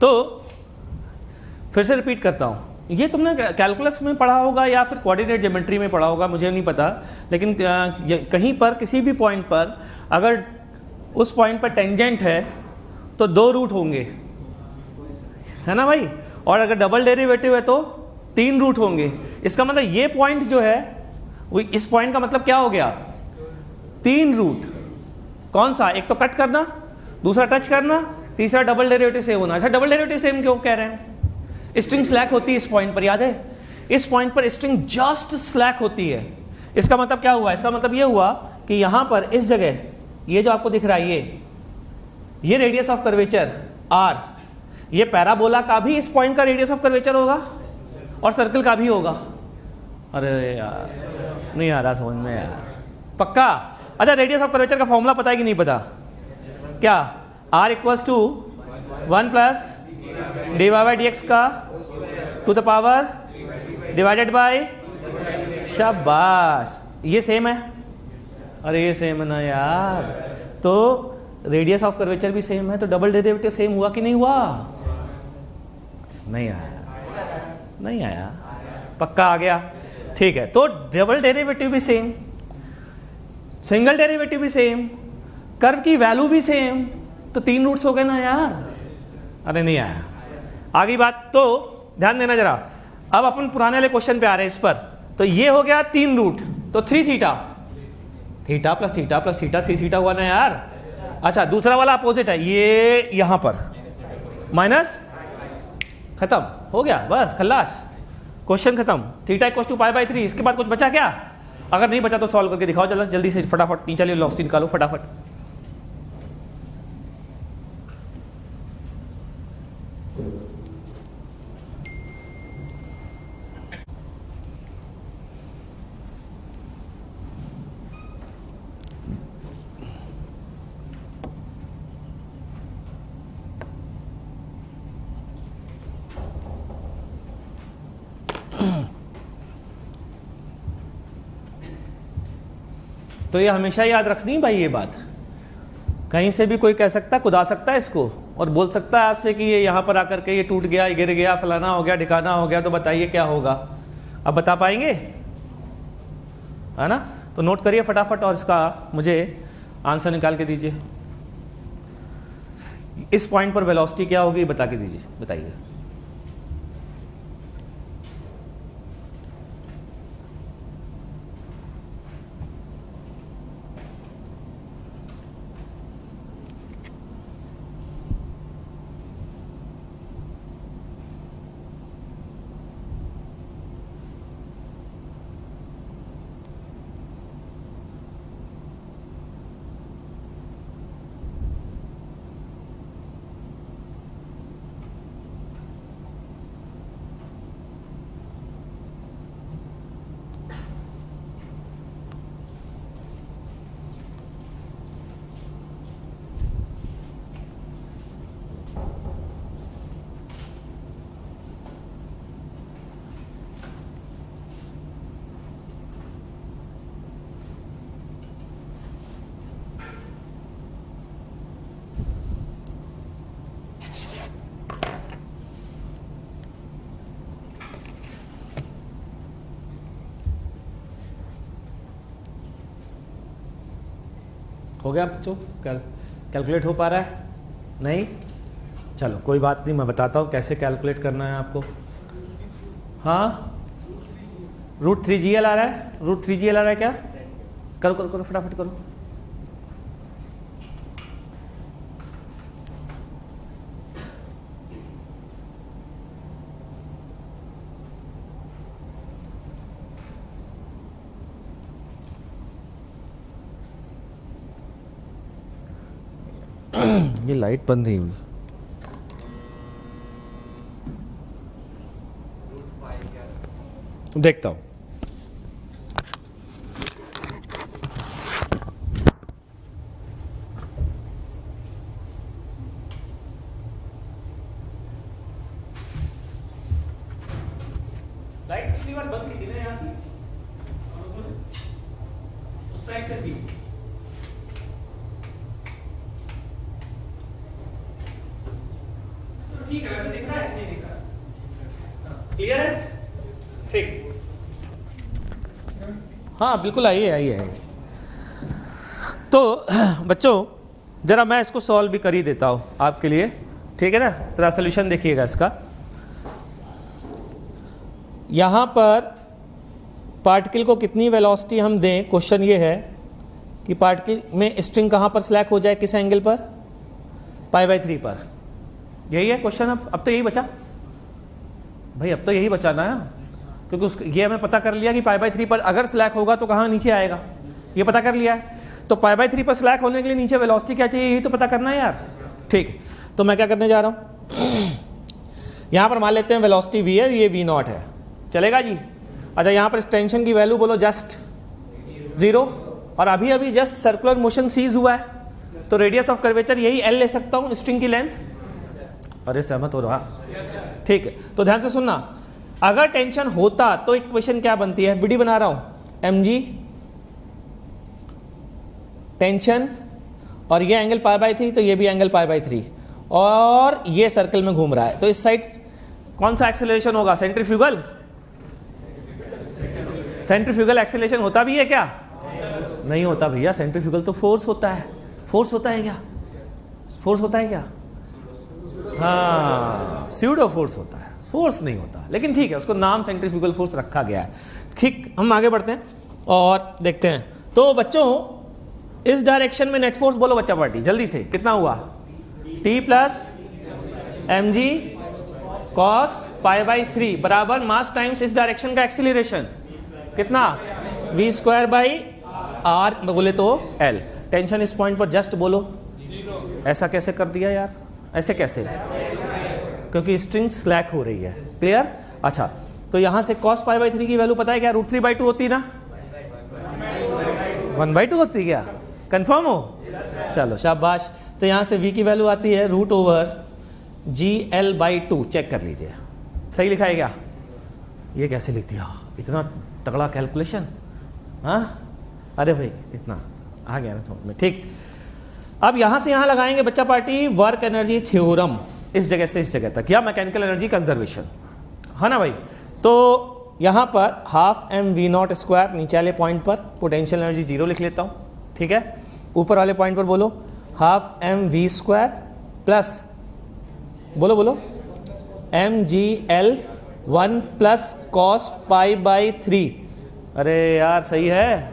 तो फिर से रिपीट करता हूँ, ये तुमने कैलकुलस में पढ़ा होगा या फिर कोऑर्डिनेट ज्योमेट्री में पढ़ा होगा, मुझे नहीं पता, लेकिन कहीं पर किसी भी पॉइंट पर अगर उस पॉइंट पर टेंजेंट है तो 2 रूट होंगे, है ना भाई, और अगर डबल डेरिवेटिव है तो 3 रूट होंगे। इसका मतलब ये पॉइंट जो है वो, इस पॉइंट का मतलब क्या हो गया, 3 रूट। कौन सा, एक तो कट करना, दूसरा टच करना, तीसरा डबल डेरिवेटिव सेम होना। अच्छा, डबल डेरिवेटिव सेम क्यों कह रहे हैं, स्ट्रिंग स्लैक होती है इस पॉइंट पर, याद है, इस पॉइंट पर स्ट्रिंग जस्ट स्लैक होती है। इसका मतलब क्या हुआ, इसका मतलब ये हुआ कि यहां पर इस जगह ये जो आपको दिख रहा है ये रेडियस ऑफ कर्वेचर r, ये पैराबोला का भी इस पॉइंट का रेडियस ऑफ कर्वेचर होगा और सर्कल का भी होगा। अरे यार नहीं आ रहा समझ में यार, पक्का। अच्छा, रेडियस ऑफ कर्वेचर का फॉर्मूला पता है कि नहीं पता, क्या, r equals to 1 plus dy by dx का to the power divided by, शाबाश, ये सेम है। अरे ये सेम है ना यार, तो रेडियस ऑफ कर्वेचर भी सेम है, तो डबल डेरिवेटिव सेम हुआ कि नहीं हुआ, नहीं आया, नहीं आया, पक्का आ गया, ठीक है। तो डबल डेरिवेटिव भी सेम, सिंगल डेरिवेटिव भी सेम, कर्व की वैल्यू भी सेम, तो 3 रूट्स हो गए ना यार। अरे नहीं आया, आगे बात, तो ध्यान देना जरा। अब अपन पुराने वाले क्वेश्चन पे आ रहे हैं इस पर, तो ये हो गया 3 रूट, तो 3 theta, theta plus theta plus theta, 3 theta हुआ ना यार। अच्छा, दूसरा वाला अपोजिट है, ये यहां पर माइनस, खत्म हो गया, बस खल्लास, क्वेश्चन खत्म। Theta equal to pi by 3, इसके बाद कुछ बचा क्या, अगर नहीं बचा तो सॉल्व करके दिखाओ, चलो जल्दी से फटाफट, नीचे वाली वेलोसिटी निकालो फटाफट। तो ये हमेशा याद रखनी भाई, ये बात कहीं से भी कोई कह सकता है, कुदा सकता है इसको और बोल सकता है आपसे कि ये यहाँ पर आकर के ये टूट गया, ये गिर गया, फलाना हो गया, ठिकाना हो गया, तो बताइए क्या होगा, अब बता पाएंगे, है ना। तो नोट करिए फटाफट और इसका मुझे आंसर निकाल के दीजिए। इस पॉइंट पर वेलोसिटी क्या होगी बता के दीजिए, बताइए। हो गया बच्चों, कैलकुलेट हो पा रहा है, नहीं, चलो कोई बात नहीं, मैं बताता हूँ कैसे कैलकुलेट करना है आपको। हाँ, √3GL आ रहा है, √3GL आ रहा है क्या, करो करो करो फटाफट करो। ये लाइट बंद नहीं हुई, देखता हूँ। लाइट पिछली बार बंद की थी ना यहाँ की, उस साइड से थी। ठीक है, वैसे दिख रहा है नहीं दिख रहा? क्लियर है? ठीक, हाँ बिल्कुल, आइए आइए आइए। तो बच्चों जरा मैं इसको सॉल्व भी कर ही देता हूँ आपके लिए, ठीक है ना? जरा सोल्यूशन देखिएगा इसका। यहाँ पर पार्टिकल को कितनी वेलोसिटी हम दें, क्वेश्चन ये है कि पार्टिकल में स्ट्रिंग कहाँ पर स्लैक हो जाए, किस एंगल पर? π/3 पर। यही है क्वेश्चन। अब तो यही बचा भाई, अब तो यही बचा ना, क्योंकि ये हमें पता कर लिया कि π/3 पर अगर स्लैक होगा तो कहाँ नीचे आएगा, ये पता कर लिया है। तो π/3 पर स्लैक होने के लिए नीचे वेलोसिटी क्या चाहिए, यही तो पता करना है यार। ठीक, तो मैं क्या करने जा रहा हूँ, यहाँ पर मान लेते हैं वेलोसिटी v है, ये v0 है, चलेगा जी? अच्छा, यहाँ पर टेंशन की वैल्यू बोलो जस्ट 0, और अभी अभी जस्ट सर्कुलर मोशन सीज हुआ है, तो रेडियस ऑफ कर्वेचर यही L ले सकता हूँ, स्ट्रिंग की लेंथ। अरे सहमत हो रहा? ठीक है, तो ध्यान से सुनना, अगर टेंशन होता तो इक्वेशन क्या बनती है, बीडी बना रहा हूँ, mg टेंशन और ये एंगल π/3, तो ये भी एंगल π/3, और ये सर्कल में घूम रहा है, तो इस साइड कौन सा एक्सेलरेशन होगा, सेंट्रीफ्यूगल? सेंट्रीफ्यूगल एक्सेलरेशन होता भी है क्या? नहीं होता भैया, सेंट्रीफ्यूगल तो फोर्स होता है। फोर्स होता है क्या? फोर्स होता है क्या? हाँ, स्यूडो फोर्स होता है, फोर्स नहीं होता, लेकिन ठीक है, उसको नाम सेंट्रीफ्यूगल फोर्स रखा गया है। ठीक, हम आगे बढ़ते हैं और देखते हैं। तो बच्चों इस डायरेक्शन में नेट फोर्स बोलो बच्चा पार्टी, जल्दी से, कितना हुआ? T प्लस mg cos π/3 बराबर मास टाइम्स इस डायरेक्शन का एक्सीलरेशन, कितना? v²/r बोले तो L। टेंशन इस पॉइंट पर जस्ट बोलो, ऐसा कैसे कर दिया यार, ऐसे कैसे? क्योंकि स्ट्रिंग स्लैक हो रही है। क्लियर? अच्छा, तो यहाँ से cos π/3 की वैल्यू पता है क्या? √3/2 होती है ना? 1/2 होती है क्या? कंफर्म हो? चलो शाबाश। तो यहाँ से v की वैल्यू आती है √GL/2। चेक कर लीजिए, सही लिखा है क्या? ये कैसे लिख दिया, इतना तगड़ा कैलकुलेशन? हाँ, अरे भाई इतना आ गया ना समझ में। ठीक, अब यहाँ से यहाँ लगाएंगे बच्चा पार्टी वर्क एनर्जी थ्योरम, इस जगह से इस जगह तक, या मैकेनिकल एनर्जी कंजर्वेशन, है ना भाई? तो यहाँ पर ½mv0², नीचे वाले पॉइंट पर पोटेंशियल एनर्जी 0 लिख लेता हूँ, ठीक है? ऊपर वाले पॉइंट पर बोलो ½ mv² बोलो बोलो mgl1 प्लस cos π/3। अरे यार सही है,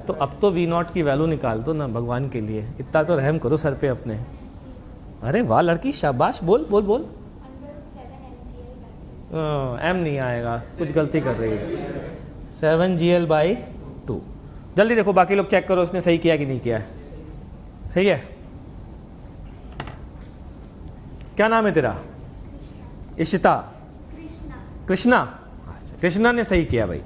तो अब तो v0 की वैल्यू निकाल दो ना भगवान के लिए, इतना तो रहम करो सर पे अपने। अरे वाह लड़की, शाबाश, बोल बोल बोल। m नहीं आएगा, कुछ गलती कर रही है, 7gl/2। जल्दी देखो, बाकी लोग चेक करो उसने सही किया कि नहीं किया है। सही है? क्या नाम है तेरा? इशिता? कृष्णा? अच्छा, कृष्णा ने सही किया भाई।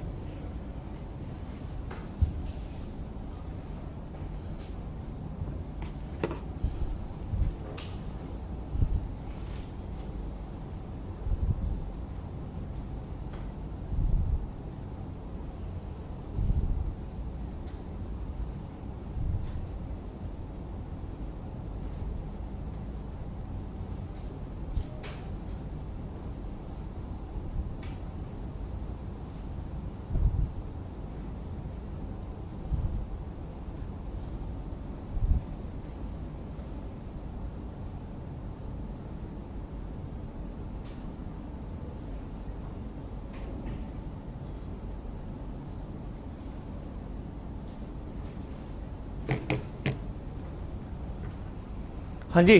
हाँ जी,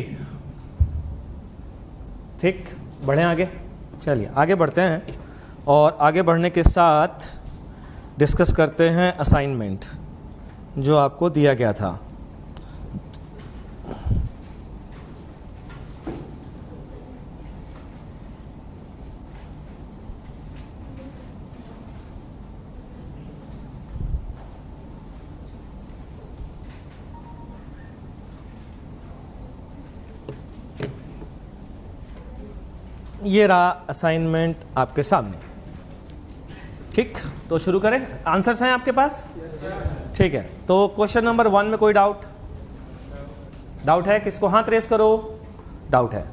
ठीक, बढ़ें आगे। चलिए आगे बढ़ते हैं, और आगे बढ़ने के साथ डिस्कस करते हैं असाइनमेंट जो आपको दिया गया था। ये रहा असाइनमेंट आपके सामने। ठीक, तो शुरू करें। आंसर्स हैं आपके पास? ठीक है, तो क्वेश्चन नंबर 1 में कोई डाउट है? किसको हाथ रेस करो? डाउट है।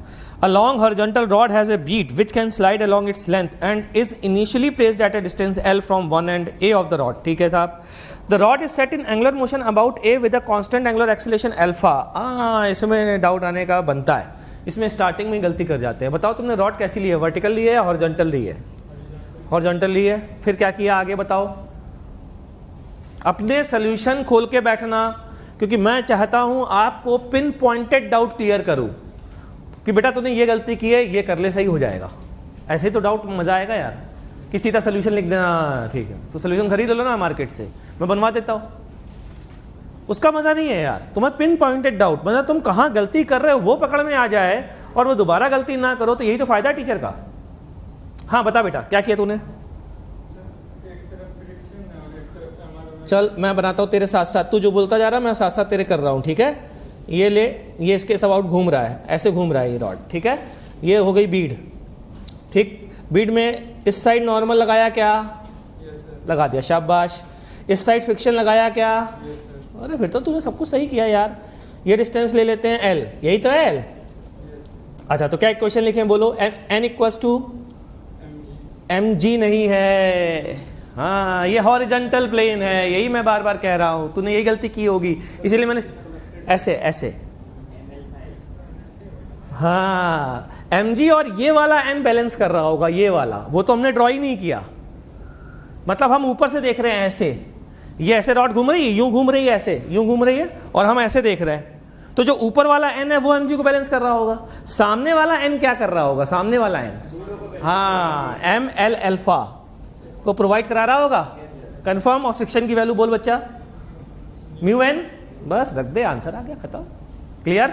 A long horizontal rod has a bead which can slide along its length and is initially placed at a distance L from one end A of the rod. ठीक है साहब. The rod is set in angular motion about A with a constant angular acceleration alpha. इसमें doubt आने का बनता है. इसमें starting में गलती कर जाते हैं. बताओ तुमने रॉड कैसी ली है, वर्टिकल ली है या हॉरिजॉन्टल ली है? हॉरिजॉन्टल ली है. फिर क्या किया आगे बताओ. अपने सोल्यूशन खोल के बैठना, क्योंकि मैं चाहता हूं आपको पिन पॉइंटेड डाउट क्लियर करूं कि बेटा तूने ये गलती की है, ये कर ले सही हो जाएगा. ऐसे ही तो डाउट मजा आएगा यार कि सीधा सोल्यूशन लिख देना. ठीक है तो सोल्यूशन खरीद लो ना मार्केट से, मैं बनवा देता हूँ. उसका मजा नहीं है यार. तुम्हें पिन पॉइंटेड डाउट, मतलब तुम कहाँ गलती कर रहे हो वो पकड़ में आ जाए और वो दोबारा गलती ना करो, तो यही तो फायदा है टीचर का. हाँ बता बेटा क्या किया तूने. चल मैं बनाता हूँ तेरे साथ साथ, तू जो बोलता जा रहा है मैं साथ साथ तेरे कर रहा हूँ. ठीक है ये ले, ये इसके सब आउट घूम रहा है, ऐसे घूम रहा है ये रॉड. ठीक है ये हो गई बीड. ठीक, बीड में इस साइड नॉर्मल लगाया क्या? लगा दिया, शाबाश. इस साइड फ्रिक्शन लगाया क्या? अरे फिर तो तूने सब कुछ सही किया यार. ये डिस्टेंस ले लेते हैं एल, यही तो है एल. अच्छा तो क्या इक्वेशन लिखें बोलो. N equals to M G नहीं है. हाँ ये हॉरिजॉन्टल प्लेन है, यही मैं बार बार कह रहा हूँ. तूने यही गलती की होगी इसीलिए मैंने ऐसे ऐसे. हाँ mg और ये वाला n बैलेंस कर रहा होगा, ये वाला. वो तो हमने ड्रॉ ही नहीं किया, मतलब हम ऊपर से देख रहे हैं ऐसे. ये ऐसे रॉड घूम रही है, यूं घूम रही है, ऐसे यूं घूम रही है और हम ऐसे देख रहे हैं. तो जो ऊपर वाला n है वो mg को बैलेंस कर रहा होगा. सामने वाला n क्या कर रहा होगा? सामने वाला n हाँ एम एल अल्फा को प्रोवाइड करा रहा होगा. कंफर्म. और फ्रिक्शन की वैल्यू बोल बच्चा. Mu N. बस रख दे, आंसर आ गया, खत्म. क्लियर.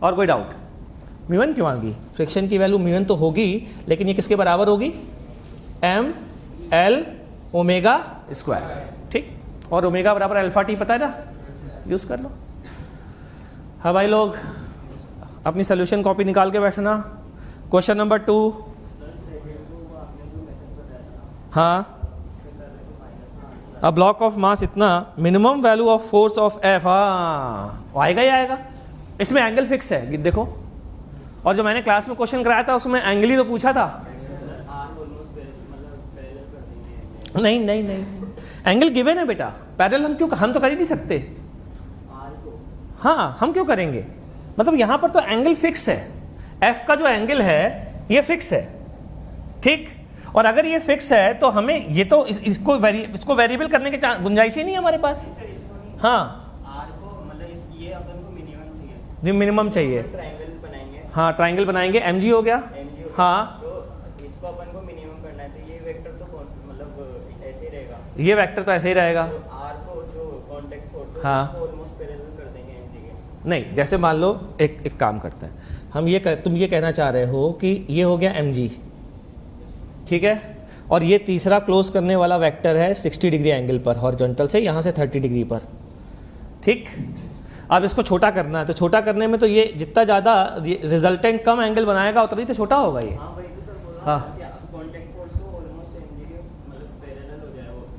और कोई डाउट? म्यू एन क्यों आ गई? फ्रिक्शन की वैल्यू म्यू एन तो होगी, लेकिन ये किसके बराबर होगी? M L omega square. ठीक, और ओमेगा बराबर अल्फा टी पता है ना, यूज कर लो. हाँ भाई लोग अपनी सोल्यूशन कॉपी निकाल के बैठना. Question number 2. हाँ अ ब्लॉक ऑफ मास इतना, minimum value of force of F. हाँ आएगा ही आएगा. इसमें एंगल फिक्स है देखो. और जो मैंने क्लास में क्वेश्चन कराया था उसमें एंगल ही तो पूछा था. नहीं नहीं नहीं, एंगल गिवन है बेटा. पैरेलल हम तो कर ही नहीं सकते. हाँ हम क्यों करेंगे, मतलब यहाँ पर तो एंगल फिक्स है. एफ का जो एंगल है ये फिक्स है. ठीक, और अगर ये फिक्स है तो हमें ये तो इसको वेरिएबल करने की गुंजाइश ही नहीं है हमारे पास. हाँ आर को मतलब ये अपन को मिनिमम चाहिए. मिनिमम चाहिए. ट्रायंगल बनाएंगे. हाँ ट्रायंगल बनाएंगे. mg हो गया. हाँ तो इसको अपन को मिनिमम करना है, तो ये वेक्टर तो मतलब ऐसे ही रहेगा. ये वेक्टर तो ऐसे ही रहेगा. तो आर को जो कांटेक्ट फोर्स है हाँ उसको ऑलमोस्ट पैरेलल कर देंगे mg के. नहीं, जैसे मान लो एक काम करते हैं हम. तुम ये कहना चाह रहे हो कि ये हो गया mg, ठीक है, और ये तीसरा क्लोज करने वाला वेक्टर है 60 डिग्री एंगल पर हॉरिजॉन्टल से, यहाँ से 30 डिग्री पर. ठीक, अब इसको छोटा करना है, तो छोटा करने में तो ये जितना ज़्यादा रिजल्टेंट कम एंगल बनाएगा उतना ही तो छोटा होगा ये. हाँ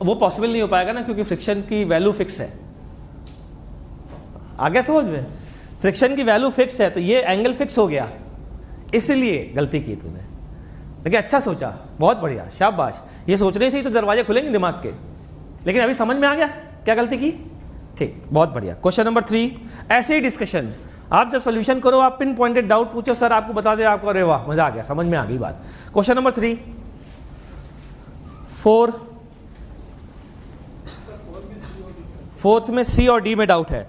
वो पॉसिबल नहीं हो पाएगा ना, क्योंकि फ्रिक्शन की वैल्यू फिक्स है. आ गया समझ में? फ्रिक्शन की वैल्यू फिक्स है तो ये एंगल फिक्स हो गया, इसलिए गलती की तूने. लेकिन अच्छा सोचा, बहुत बढ़िया, शाबाश. ये सोचने से ही तो दरवाजे खुलेंगे दिमाग के. लेकिन अभी समझ में आ गया क्या गलती की. ठीक, बहुत बढ़िया. Question number 3. ऐसे ही डिस्कशन आप जब सोल्यूशन करो, आप पिन पॉइंटेड डाउट पूछो, सर आपको बता दे, आपको अरे वाह मजा आ गया, समझ में आ गई बात. Question number 3. 4th में सी और डी में डाउट है.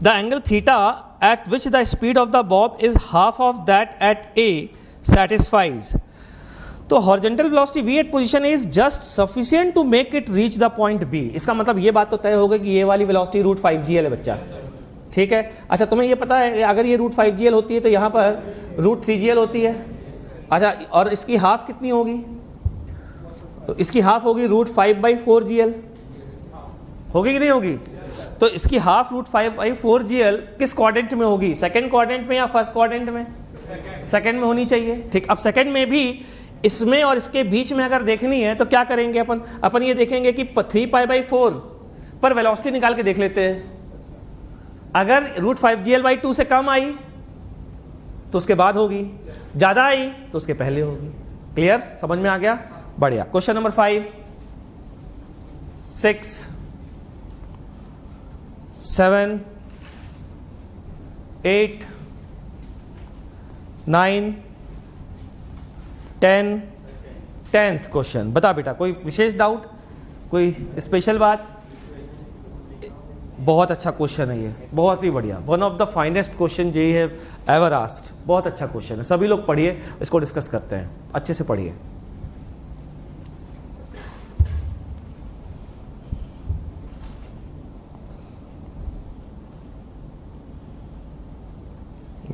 The angle theta at which the speed of the bob is half of that at A satisfies. तो horizontal velocity v at position is just sufficient to make it reach the point b. इसका मतलब ये बात तो तय हो गई कि ये वाली वेलोसिटी √5gl है बच्चा. ठीक है. अच्छा तुम्हें ये पता है अगर ये √5gl होती है तो यहाँ पर √3gl होती है. अच्छा और इसकी हाफ कितनी होगी? तो इसकी हाफ होगी √5/4gl. होगी कि नहीं होगी? तो इसकी हाफ √5/4gl किस क्वाड्रेंट में होगी? सेकंड क्वाड्रेंट में या फर्स्ट क्वाड्रेंट में? सेकंड में होनी चाहिए. ठीक, अब सेकंड में भी इसमें और इसके बीच में अगर देखनी है तो क्या करेंगे अपन ये देखेंगे कि 3π/4 पर वेलोसिटी निकाल के देख लेते हैं. अगर √5gl/2 से कम आई तो उसके बाद होगी, ज़्यादा आई तो उसके पहले होगी। क्लियर, समझ में आ गया? बढ़िया। Question number 5, 6, 7, 8, 9, 10, 10th question. बता बेटा, कोई विशेष डाउट, कोई स्पेशल बात? बहुत अच्छा क्वेश्चन है ये, बहुत ही बढ़िया, one of the finest question JEE है एवर आस्क्ड। बहुत अच्छा क्वेश्चन है, सभी लोग पढ़िए, इसको डिस्कस करते हैं, अच्छे से पढ़िए।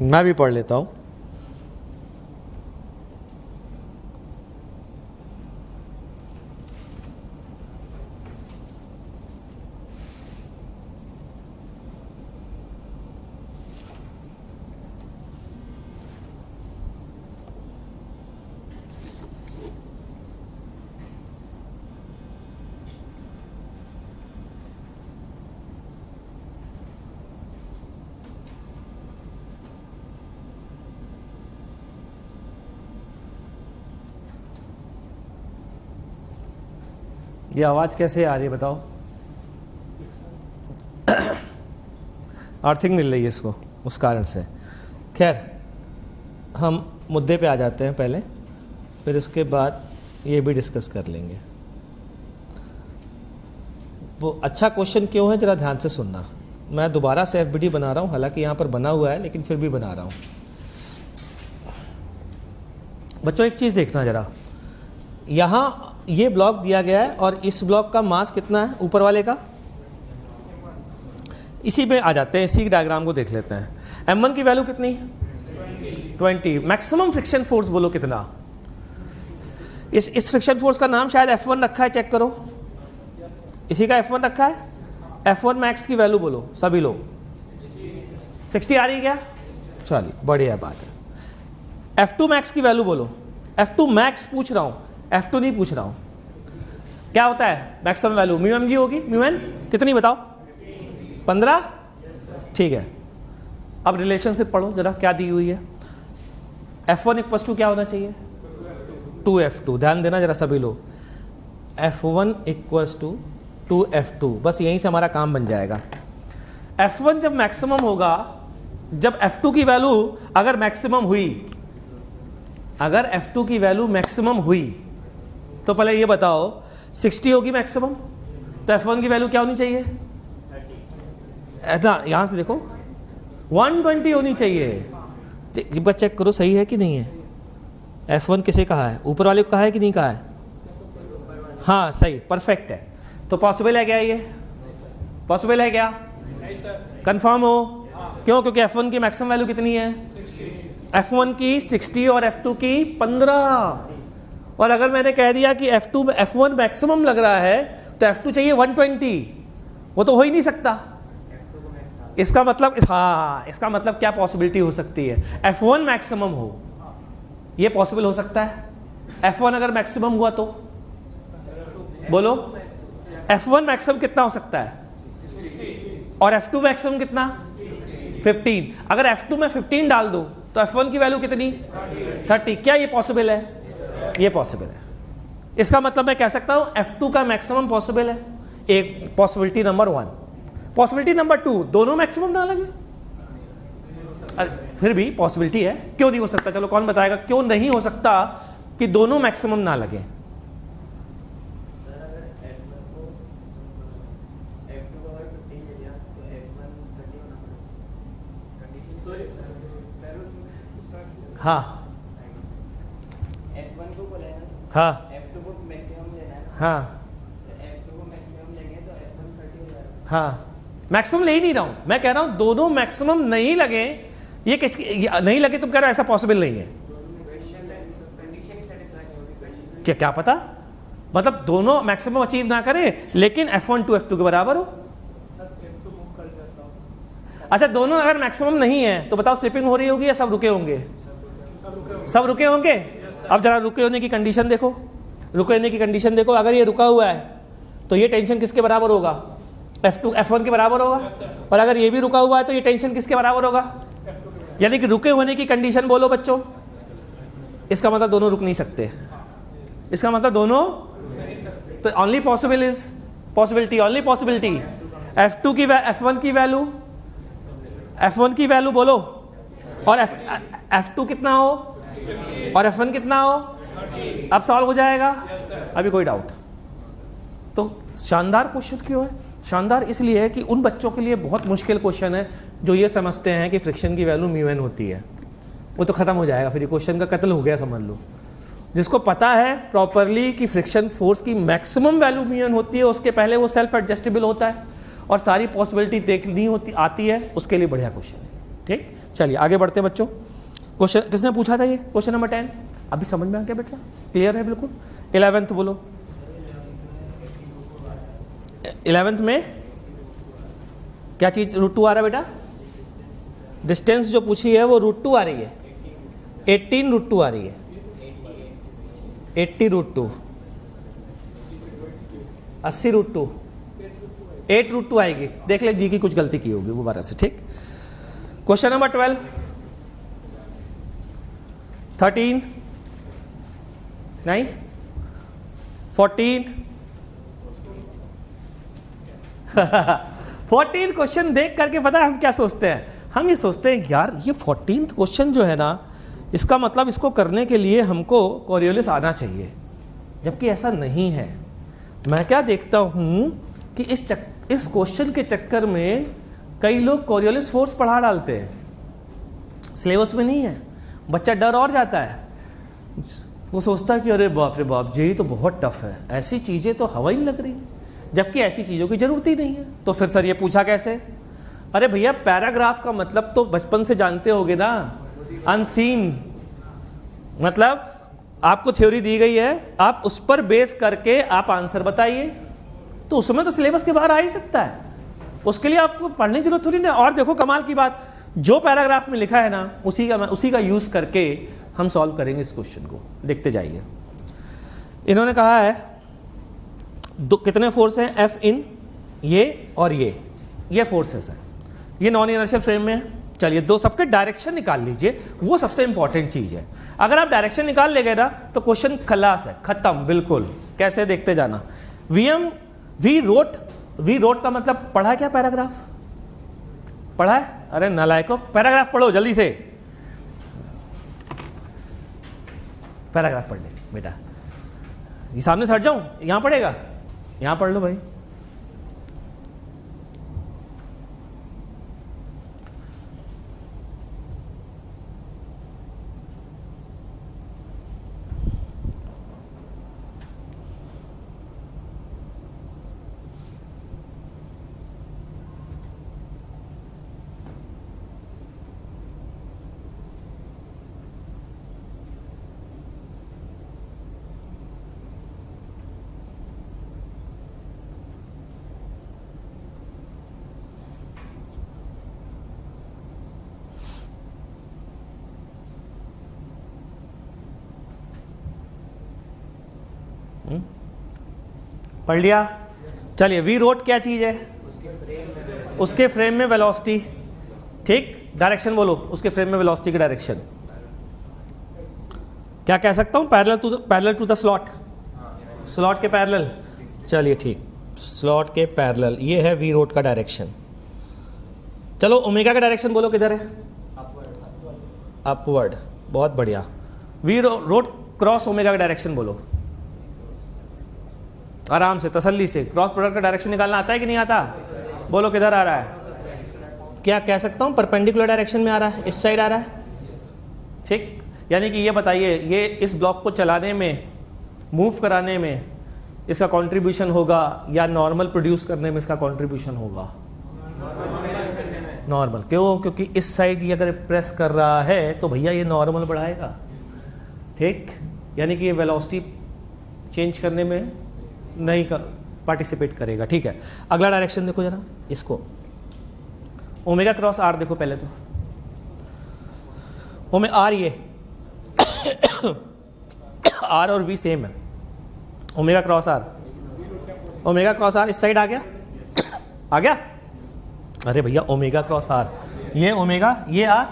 मैं भी पढ़ लेता हूं। ये आवाज़ कैसे आ रही है बताओ? अर्थिंग मिल रही है इसको, उस कारण से। खैर, हम मुद्दे पे आ जाते हैं पहले, फिर उसके बाद ये भी डिस्कस कर लेंगे। वो अच्छा क्वेश्चन क्यों है, ज़रा ध्यान से सुनना। मैं दोबारा से एफबीडी बना रहा हूँ, हालांकि यहाँ पर बना हुआ है लेकिन फिर भी बना रहा हूँ। बच्चों एक चीज़ देखना ज़रा, यहाँ ये ब्लॉक दिया गया है और इस ब्लॉक का मास कितना है ऊपर वाले का? इसी में आ जाते हैं, इसी डायग्राम को देख लेते हैं। M1 की वैल्यू कितनी? 20। मैक्सिमम फ्रिक्शन फोर्स बोलो कितना? इस फ्रिक्शन फोर्स का नाम शायद F1 रखा है, चेक करो। इसी का F1 रखा है। F1 मैक्स की वैल्यू बोलो सभी लोग। 60 आ रही है क्या? चलिए, बढ़िया बात है। F2 मैक्स की वैल्यू बोलो। F2 मैक्स पूछ रहा हूँ, F2 नहीं पूछ रहा हूँ। क्या होता है maximum value? Mu M G होगी। म्यू एन कितनी बताओ? 15। ठीक है, अब रिलेशनशिप पढ़ो जरा, क्या दी हुई है? F1 इक्वल्स टू क्या होना चाहिए? 2F2। ध्यान देना जरा सभी लोग, F1 इक्वल्स टू 2F2। बस यहीं से हमारा काम बन जाएगा। F1 जब मैक्सिमम होगा, जब F2 की वैल्यू अगर मैक्सिमम हुई, अगर F2 की वैल्यू मैक्सिमम हुई तो पहले ये बताओ 60 होगी मैक्सिमम, तो F1 की वैल्यू क्या होनी चाहिए? ना यहाँ से देखो 120 होनी चाहिए। एक बार चेक करो सही है कि नहीं है। F1 किसे कहा है? ऊपर वाले को कहा है कि नहीं कहा है? हाँ सही, परफेक्ट है। तो पॉसिबल है क्या ये? पॉसिबल है क्या? कंफर्म हो? क्यों? क्योंकि F1 की मैक्सिमम वैल्यू कितनी है? F1 की 60 और F2 की 15। और अगर मैंने कह दिया कि F1 मैक्सिमम लग रहा है तो F2 चाहिए 120, वो तो हो ही नहीं सकता। इसका मतलब, हाँ, इसका मतलब क्या पॉसिबिलिटी हो सकती है? F1 मैक्सिमम हो, ये पॉसिबल हो सकता है। F1 अगर मैक्सिमम हुआ तो बोलो, F1 मैक्सिमम कितना हो सकता है? और F2 मैक्सिमम कितना? 15। अगर F2 में 15 डाल दूं तो F1 की वैल्यू कितनी? 30। क्या ये पॉसिबल है? ये पॉसिबल है। इसका मतलब मैं कह सकता हूं F2 का मैक्सिमम पॉसिबल है। एक पॉसिबिलिटी नंबर 1। पॉसिबिलिटी नंबर 2, दोनों मैक्सिमम ना लगे। फिर भी पॉसिबिलिटी है, क्यों नहीं हो सकता? चलो कौन बताएगा क्यों नहीं हो सकता कि दोनों मैक्सिमम ना लगे? हाँ F1 को बोला है ना, हाँ F2 को मैक्सिमम लेना है ना, हाँ F2 को मैक्सिमम लेंगे तो F1 30 हो जाएगा। हाँ, मैक्सिमम ले ही नहीं रहा हूं मैं, कह रहा हूं दोनों मैक्सिमम नहीं लगे। ये किसकी नहीं लगे? तुम कह रहे हो ऐसा पॉसिबल नहीं है। क्या क्या पता, मतलब दोनों मैक्सिमम अचीव ना करें लेकिन F1 टू F2 के बराबर हो। अच्छा, दोनों अगर मैक्सिमम नहीं है तो बताओ स्लिपिंग हो रही होगी या सब रुके होंगे? सब रुके होंगे। अब जरा रुके होने की कंडीशन देखो, रुके होने की कंडीशन देखो। अगर ये रुका हुआ है तो ये टेंशन किसके बराबर होगा? F1 के बराबर होगा। और अगर ये भी रुका हुआ है तो ये टेंशन किसके बराबर होगा? यानी कि रुके होने की कंडीशन बोलो बच्चों, इसका मतलब दोनों रुक नहीं सकते, इसका मतलब दोनों, तो only possible is possibility, only possibility F2 की F1 की वैल्यू, F1 की वैल्यू बोलो, और F2 कितना हो और F1 कितना हो, अब सॉल्व हो जाएगा, अभी कोई डाउट? तो शानदार क्वेश्चन क्यों है? शानदार इसलिए है कि उन बच्चों के लिए बहुत मुश्किल क्वेश्चन है जो ये समझते हैं कि फ्रिक्शन की वैल्यू म्यू एन होती है, वो तो खत्म हो जाएगा, फिर ये क्वेश्चन का कत्ल हो गया समझ लो। जिसको पता है प्रॉपरली कि फ्रिक्शन फोर्स की मैक्सिमम वैल्यू म्यू एन होती है, उसके पहले वो सेल्फ एडजस्टेबल होता है और सारी पॉसिबिलिटी देखनी होती आती है, उसके लिए बढ़िया क्वेश्चन है। ठीक, चलिए आगे बढ़ते हैं बच्चों। क्वेश्चन किसने पूछा था? ये क्वेश्चन नंबर 10 अभी समझ में आ गया बेटा? क्लियर है बिल्कुल? 11th बोलो। 11th में क्या चीज √2 आ रहा है बेटा? डिस्टेंस जो पूछी है वो √2 आ रही है, 18 √2 आ रही है, 80 √2, 80 √2, 8 √2 आएगी। देख ले जी की कुछ गलती की होगी वो 12 से। ठीक, क्वेश्चन नंबर 12, 13 नहीं 14 14 क्वेश्चन देख करके पता है हम क्या सोचते हैं? हम ये सोचते हैं यार ये 14th क्वेश्चन जो है ना, इसका मतलब इसको करने के लिए हमको कोरियोलिस आना चाहिए, जबकि ऐसा नहीं है। मैं क्या देखता हूँ कि इस क्वेश्चन के चक्कर में कई लोग कोरियोलिस फोर्स पढ़ा डालते हैं, सिलेबस में नहीं है, बच्चा डर और जाता है, वो सोचता है कि अरे बाप रे बाप जेई तो बहुत टफ है, ऐसी चीज़ें तो हवा ही नहीं लग रही है, जबकि ऐसी चीज़ों की ज़रूरत ही नहीं है। तो फिर सर ये पूछा कैसे? अरे भैया पैराग्राफ का मतलब तो बचपन से जानते होगे ना, अनसीन, मतलब आपको थ्योरी दी गई है, आप उस पर बेस करके आप आंसर बताइए, तो उसमें तो सिलेबस के बाहर आ ही सकता है, उसके लिए आपको पढ़ने की जरूरत थोड़ी ना। और देखो कमाल की बात, जो पैराग्राफ में लिखा है ना उसी का यूज़ करके हम सॉल्व करेंगे इस क्वेश्चन को। देखते जाइए, इन्होंने कहा है कितने फोर्स हैं? F इन ये और ये फोर्सेस हैं, ये नॉन इनर्शियल फ्रेम में है। चलिए दो सबके डायरेक्शन निकाल लीजिए, वो सबसे इंपॉर्टेंट चीज़ है। अगर आप डायरेक्शन निकाल लेंगे ना तो क्वेश्चन खलास है, खत्म बिल्कुल। कैसे? देखते जाना। वी रोट का मतलब पढ़ा क्या? पैराग्राफ पढ़ा है? अरे नालायकों, पैराग्राफ पढ़ो जल्दी से, पैराग्राफ पढ़ ले बेटा। ये सामने से हट जाऊं, यहां पढ़ेगा, यहां पढ़ लो भाई। पढ़ लिया? चलिए वी रोट क्या चीज़ है? उसके फ्रेम में वेलोसिटी। ठीक, डायरेक्शन बोलो, उसके फ्रेम में वेलोसिटी की डायरेक्शन क्या कह सकता हूँ? Parallel to the slot, slot के पैरेलल। चलिए ठीक, स्लॉट के पैरेलल, ये है वी रोट का डायरेक्शन। चलो ओमेगा का डायरेक्शन बोलो किधर है? अपवर्ड। बहुत बढ़िया। वी रोट क्रॉस ओमेगा का डायरेक्शन बोलो, आराम से तसल्ली से। क्रॉस प्रोडक्ट का डायरेक्शन निकालना आता है कि नहीं आता? बोलो किधर आ रहा है? क्या कह सकता हूँ? परपेंडिकुलर डायरेक्शन में आ रहा है, इस साइड आ रहा है। ठीक, यानी कि ये बताइए, ये इस ब्लॉक को चलाने में, मूव कराने में इसका कंट्रीब्यूशन होगा या नॉर्मल प्रोड्यूस करने में इसका कंट्रीब्यूशन होगा? नॉर्मल। क्यों? क्योंकि इस साइड ये अगर प्रेस कर रहा है तो भैया ये नॉर्मल बढ़ाएगा। ठीक, यानी कि ये वेलोसिटी चेंज करने में नहीं पार्टिसिपेट करेगा। ठीक है, अगला डायरेक्शन देखो जरा, इसको ओमेगा क्रॉस आर देखो पहले तो। आर ये आर और वी सेम है, omega cross R. Omega cross R इस साइड आ गया, आ गया? अरे भैया ओमेगा क्रॉस आर, ये ओमेगा, ये आर,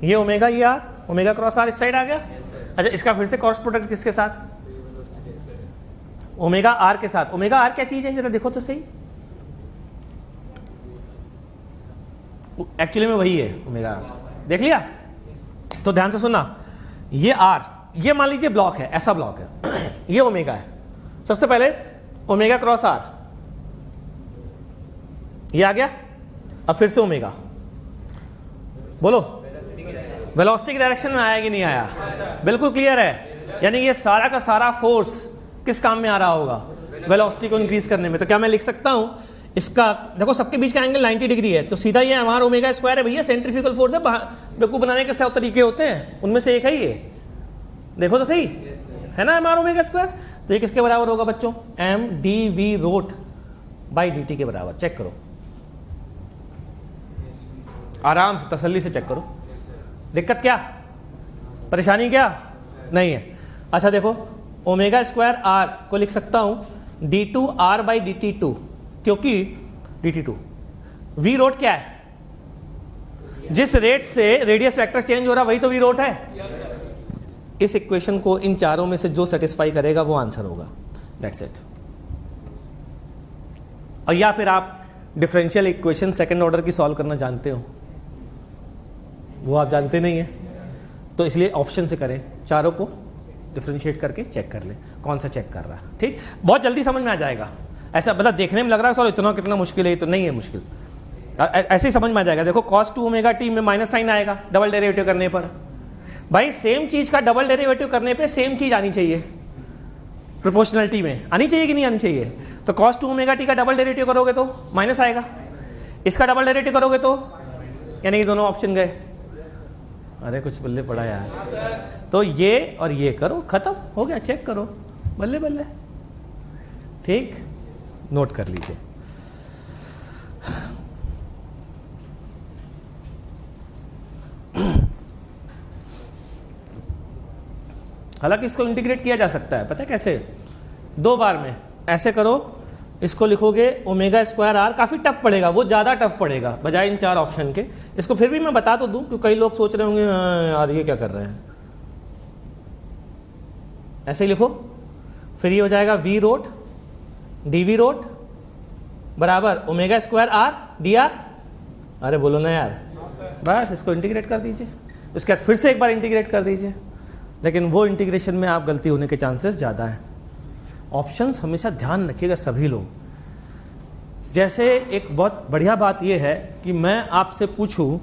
ये ओमेगा, ये आर, ओमेगा क्रॉस आर इस साइड आ गया। अच्छा, इसका फिर से क्रॉस प्रोडक्ट किसके साथ? ओमेगा आर के साथ। ओमेगा आर क्या चीज है जरा देखो तो सही। एक्चुअली में वही है ओमेगा आर, देख लिया? तो ध्यान से सुनना, ये आर, ये मान लीजिए ब्लॉक है, ऐसा ब्लॉक है ये ओमेगा है। सबसे पहले ओमेगा क्रॉस आर, ये आ गया। अब फिर से ओमेगा, बोलो वेलोसिटी की डायरेक्शन में आया कि नहीं आया? बिल्कुल क्लियर है। यानी ये सारा का सारा फोर्स किस काम में आ रहा होगा? वेलोसिटी को इंक्रीज करने में। तो क्या मैं लिख सकता हूं इसका, देखो सबके बीच का एंगल 90 डिग्री है, तो सीधा ये हमारा ओमेगा स्क्वायर है भैया। सेंट्रीफ्यूगल फोर्स है, बेवकूफ बनाने के 100 तरीके होते हैं, उनमें से एक है ये। देखो तो सही है ना हमारा ओमेगा स्क्वायर। तो ये किसके बराबर होगा बच्चों? M D V rot by D T के बराबर। चेक करो आराम से, तसल्ली से चेक करो। दिक्कत क्या, परेशानी क्या नहीं है? अच्छा देखो, ओमेगा स्क्वायर आर को लिख सकता हूं D two R by D T two, क्योंकि D T two V rot क्या है? जिस रेट से रेडियस वेक्टर चेंज हो रहा वही तो वी रोट है। इस इक्वेशन को इन चारों में से जो सेटिस्फाई करेगा वो आंसर होगा। That's it. और या फिर आप डिफरेंशियल इक्वेशन सेकंड ऑर्डर की सॉल्व करना जानते हो, वो आप जानते नहीं है, तो इसलिए ऑप्शन से करें, चारों को डिफरेंशिएट करके चेक कर लें कौन सा चेक कर रहा है। ठीक, बहुत जल्दी समझ में आ जाएगा। ऐसा मतलब देखने में लग रहा है सर इतना कितना मुश्किल है, तो नहीं है मुश्किल, ऐसे ही समझ में आ जाएगा। देखो cos 2 ओमेगा टी में माइनस साइन आएगा डबल डेरिवेटिव करने पर। भाई सेम चीज का डबल डेरिवेटिव करने पे सेम चीज आनी चाहिए, प्रोपोर्शनलिटी में आनी चाहिए कि नहीं आनी चाहिए? तो cos 2 ओमेगा टी का डबल डेरिवेटिव करोगे तो माइनस आएगा, इसका डबल डेरिवेटिव करोगे तो, यानी कि दोनों ऑप्शन गए। अरे कुछ बल्ले पड़ा यार। तो ये और ये करो, खत्म हो गया, चेक करो, बल्ले बल्ले। ठीक, नोट कर लीजिए। हालांकि इसको इंटीग्रेट किया जा सकता है, पता है कैसे? 2 बार में ऐसे करो, इसको लिखोगे ओमेगा स्क्वायर आर, काफ़ी टफ पड़ेगा, वो ज़्यादा टफ पड़ेगा बजाय इन 4 ऑप्शन के। इसको फिर भी मैं बता तो दूं, क्योंकि कई लोग सोच रहे होंगे हाँ यार ये क्या कर रहे हैं। ऐसे ही लिखो, फिर ये हो जाएगा V rot D V rot बराबर omega square R D R. अरे बोलो ना यार, बस इसको इंटीग्रेट कर दीजिए, उसके बाद फिर से एक बार इंटीग्रेट कर दीजिए। लेकिन वो इंटीग्रेशन में आप गलती होने के चांसेस ज़्यादा हैं। ऑप्शंस हमेशा ध्यान रखिएगा सभी लोग। जैसे एक बहुत बढ़िया बात यह है कि मैं आपसे पूछूं,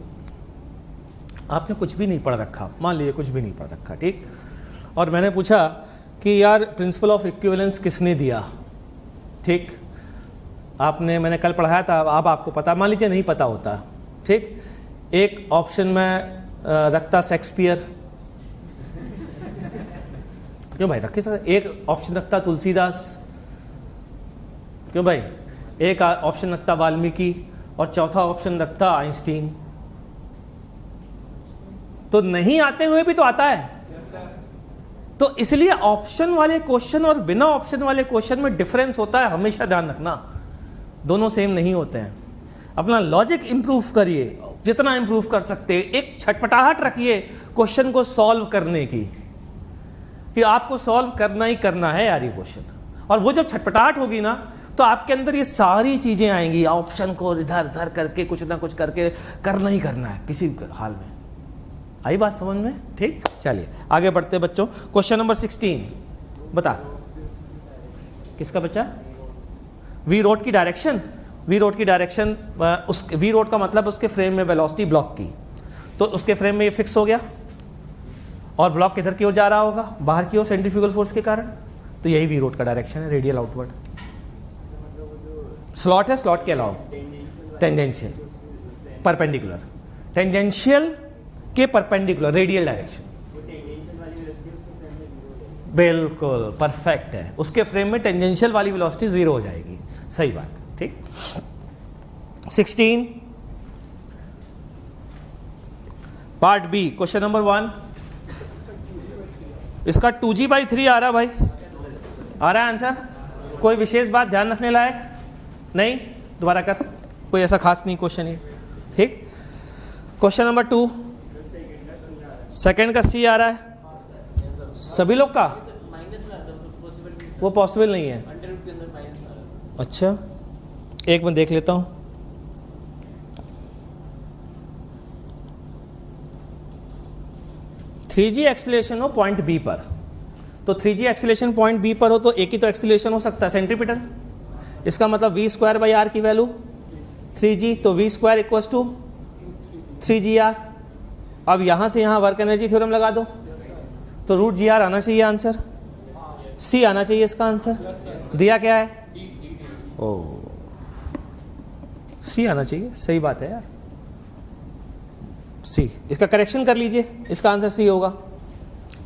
आपने कुछ भी नहीं पढ़ रखा, मान लीजिए कुछ भी नहीं पढ़ रखा, ठीक, और मैंने पूछा कि यार प्रिंसिपल ऑफ इक्विवेलेंस किसने दिया, ठीक, आपने, मैंने कल पढ़ाया था, अब आपको पता, मान लीजिए नहीं पता होता, ठीक, एक ऑप्शन में रखता शेक्सपियर, क्यों भाई रखे सर, एक ऑप्शन रखता तुलसीदास, क्यों भाई, एक ऑप्शन रखता वाल्मीकि, और चौथा ऑप्शन रखता आइंस्टीन। तो नहीं आते हुए भी तो आता है। तो इसलिए ऑप्शन वाले क्वेश्चन और बिना ऑप्शन वाले क्वेश्चन में डिफरेंस होता है, हमेशा ध्यान रखना, दोनों सेम नहीं होते हैं। अपना लॉजिक इंप्रूव करिए, जितना इंप्रूव कर सकते हैं। एक छटपटाहट रखिए क्वेश्चन को सॉल्व करने की, कि आपको सॉल्व करना ही करना है यार ये क्वेश्चन। और वो जब छटपटाहट होगी ना, तो आपके अंदर ये सारी चीज़ें आएंगी, ऑप्शन को इधर उधर करके कुछ ना कुछ करके करना ही करना है किसी हाल में। आई बात समझ में? ठीक, चलिए आगे बढ़ते बच्चों। क्वेश्चन नंबर 16 बता, किसका बच्चा? वी रोड की डायरेक्शन। वी रोड की डायरेक्शन, उस वी रोड का मतलब उसके फ्रेम में वेलोसिटी ब्लॉक की, तो उसके फ्रेम में ये फिक्स हो गया, और ब्लॉक किधर की ओर जा रहा होगा? बाहर की ओर, सेंट्रीफ्यूगल फोर्स के कारण। तो यही वी रोड का डायरेक्शन है, रेडियल आउटवर्ड। स्लॉट है, स्लॉट के अलावा टेंजेंशियल, परपेंडिकुलर, टेंजेंशियल के परपेंडिकुलर, रेडियल डायरेक्शन। बिल्कुल परफेक्ट है, उसके फ्रेम में टेंजेंशियल वाली वेलोसिटी 0 हो जाएगी। सही बात, ठीक। 16 पार्ट बी, क्वेश्चन नंबर 1। इसका 2g/3 आ रहा भाई, आ रहा है आंसर? कोई विशेष बात ध्यान रखने लायक नहीं? दोबारा कर, कोई ऐसा खास नहीं क्वेश्चन है, ठीक। क्वेश्चन नंबर 2, सेकंड का सी आ रहा है, सभी लोग का माइनस ला था तो पॉसिबल नहीं वो पॉसिबल नहीं है। था, 100 के अंदर माइनस ला रहा अच्छा, एक मिनट देख लेता हूँ। थ्री जी एक्सीलरेशन हो पॉइंट बी पर, तो 3g एक्सीलरेशन पॉइंट बी पर हो तो एक ही तो एक्सीलरेशन हो सकता है, सेंट्रीपिटल। इसका मतलब v स्क्वायर बाई आर की वैल्यू 3g, तो v square equals to 3gr। अब यहाँ से यहाँ वर्क एनर्जी थ्योरम लगा दो, तो रूट जी आर आना चाहिए आंसर, c आना चाहिए इसका आंसर। दिया क्या है? ओ c आना चाहिए, सही बात है यार, c। इसका करेक्शन कर लीजिए, इसका आंसर c होगा।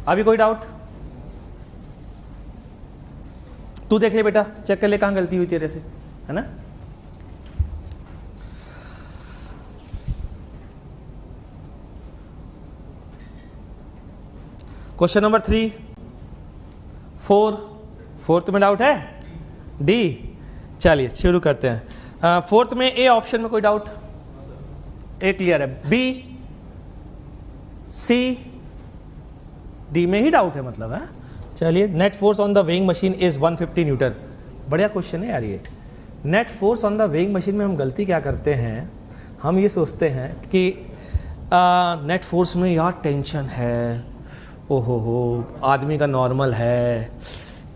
अभी कोई डाउट? तू देख ले बेटा, चेक कर ले कहाँ गलती हुई तेरे से, है ना। क्वेश्चन नंबर 3, 4, फोर्थ में डाउट है? डी। चलिए शुरू करते हैं। फोर्थ में ए ऑप्शन में कोई डाउट? ए क्लियर है। बी, सी, डी में ही डाउट है मतलब, है। चलिए, net force on the weighing machine is 150 Newton. बढ़िया क्वेश्चन है यार ये। Net force on the weighing machine में हम गलती क्या करते हैं, हम ये सोचते हैं कि नेट फोर्स में यार टेंशन है, ओहो हो आदमी का नॉर्मल है,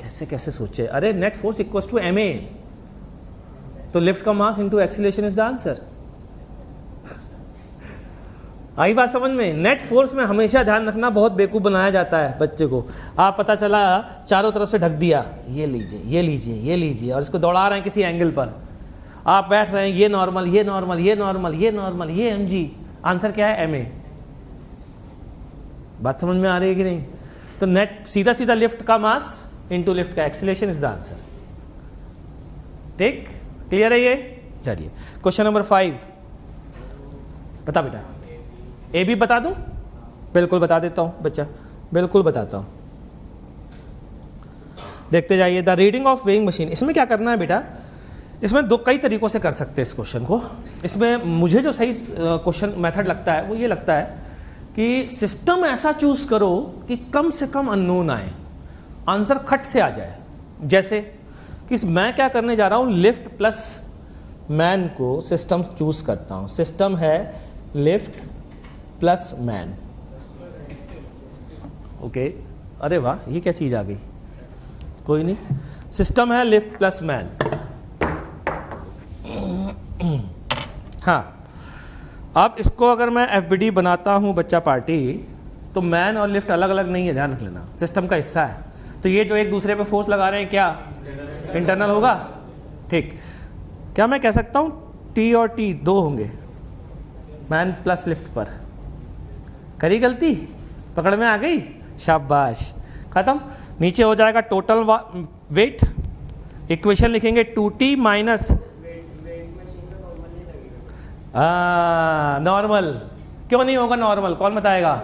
कैसे कैसे सोचे। अरे net force equals to ma, तो लिफ्ट का mass into acceleration is the answer. आई बात समझ में? नेट फोर्स में हमेशा ध्यान रखना, बहुत बेवकूफ़ बनाया जाता है बच्चे को। आप पता चला चारों तरफ से ढक दिया, ये लीजिए ये लीजिए ये लीजिए, और इसको दौड़ा रहे हैं किसी एंगल पर, आप बैठ रहे हैं ये नॉर्मल ये नॉर्मल ये नॉर्मल ये नॉर्मल ये mg, आंसर क्या है? ma। बात समझ में आ रही है कि नहीं? तो नेट सीधा सीधा लिफ्ट का मास इनटू लिफ्ट का एक्सीलरेशन इज द आंसर। ठीक, क्लियर है ये? चलिए क्वेश्चन नंबर 5, बता बेटा। ए भी बता दूं? बिल्कुल बता देता हूं बच्चा, बिल्कुल बताता हूं। देखते जाइए, the reading of weighing machine. इसमें क्या करना है बेटा, इसमें कई तरीकों से कर सकते हैं इस क्वेश्चन को। इसमें मुझे जो सही क्वेश्चन मेथड लगता है वो ये लगता है कि सिस्टम ऐसा चूज करो कि कम से कम अननोन आए, आंसर खट से आ जाए। जैसे कि मैं क्या करने जा रहा हूँ, लिफ्ट प्लस मैन को सिस्टम चूज करता हूँ। सिस्टम है लिफ्ट प्लस मैन, ओके। अरे वाह, ये क्या चीज़ आ गई, कोई नहीं। सिस्टम है लिफ्ट प्लस मैन। हाँ, अब इसको अगर मैं FBD बनाता हूँ बच्चा पार्टी, तो मैन और लिफ्ट अलग अलग नहीं है, ध्यान रख लेना, सिस्टम का हिस्सा है। तो ये जो एक दूसरे पे फोर्स लगा रहे हैं क्या इंटरनल होगा? ठीक, क्या मैं कह सकता हूँ T और T दो होंगे मैन प्लस लिफ्ट पर? करी गलती, पकड़ में आ गई, शाबाश, खत्म। नीचे हो जाएगा टोटल वेट, इक्वेशन लिखेंगे 2T माइनस नॉर्मल। क्यों नहीं होगा नॉर्मल, कौन बताएगा?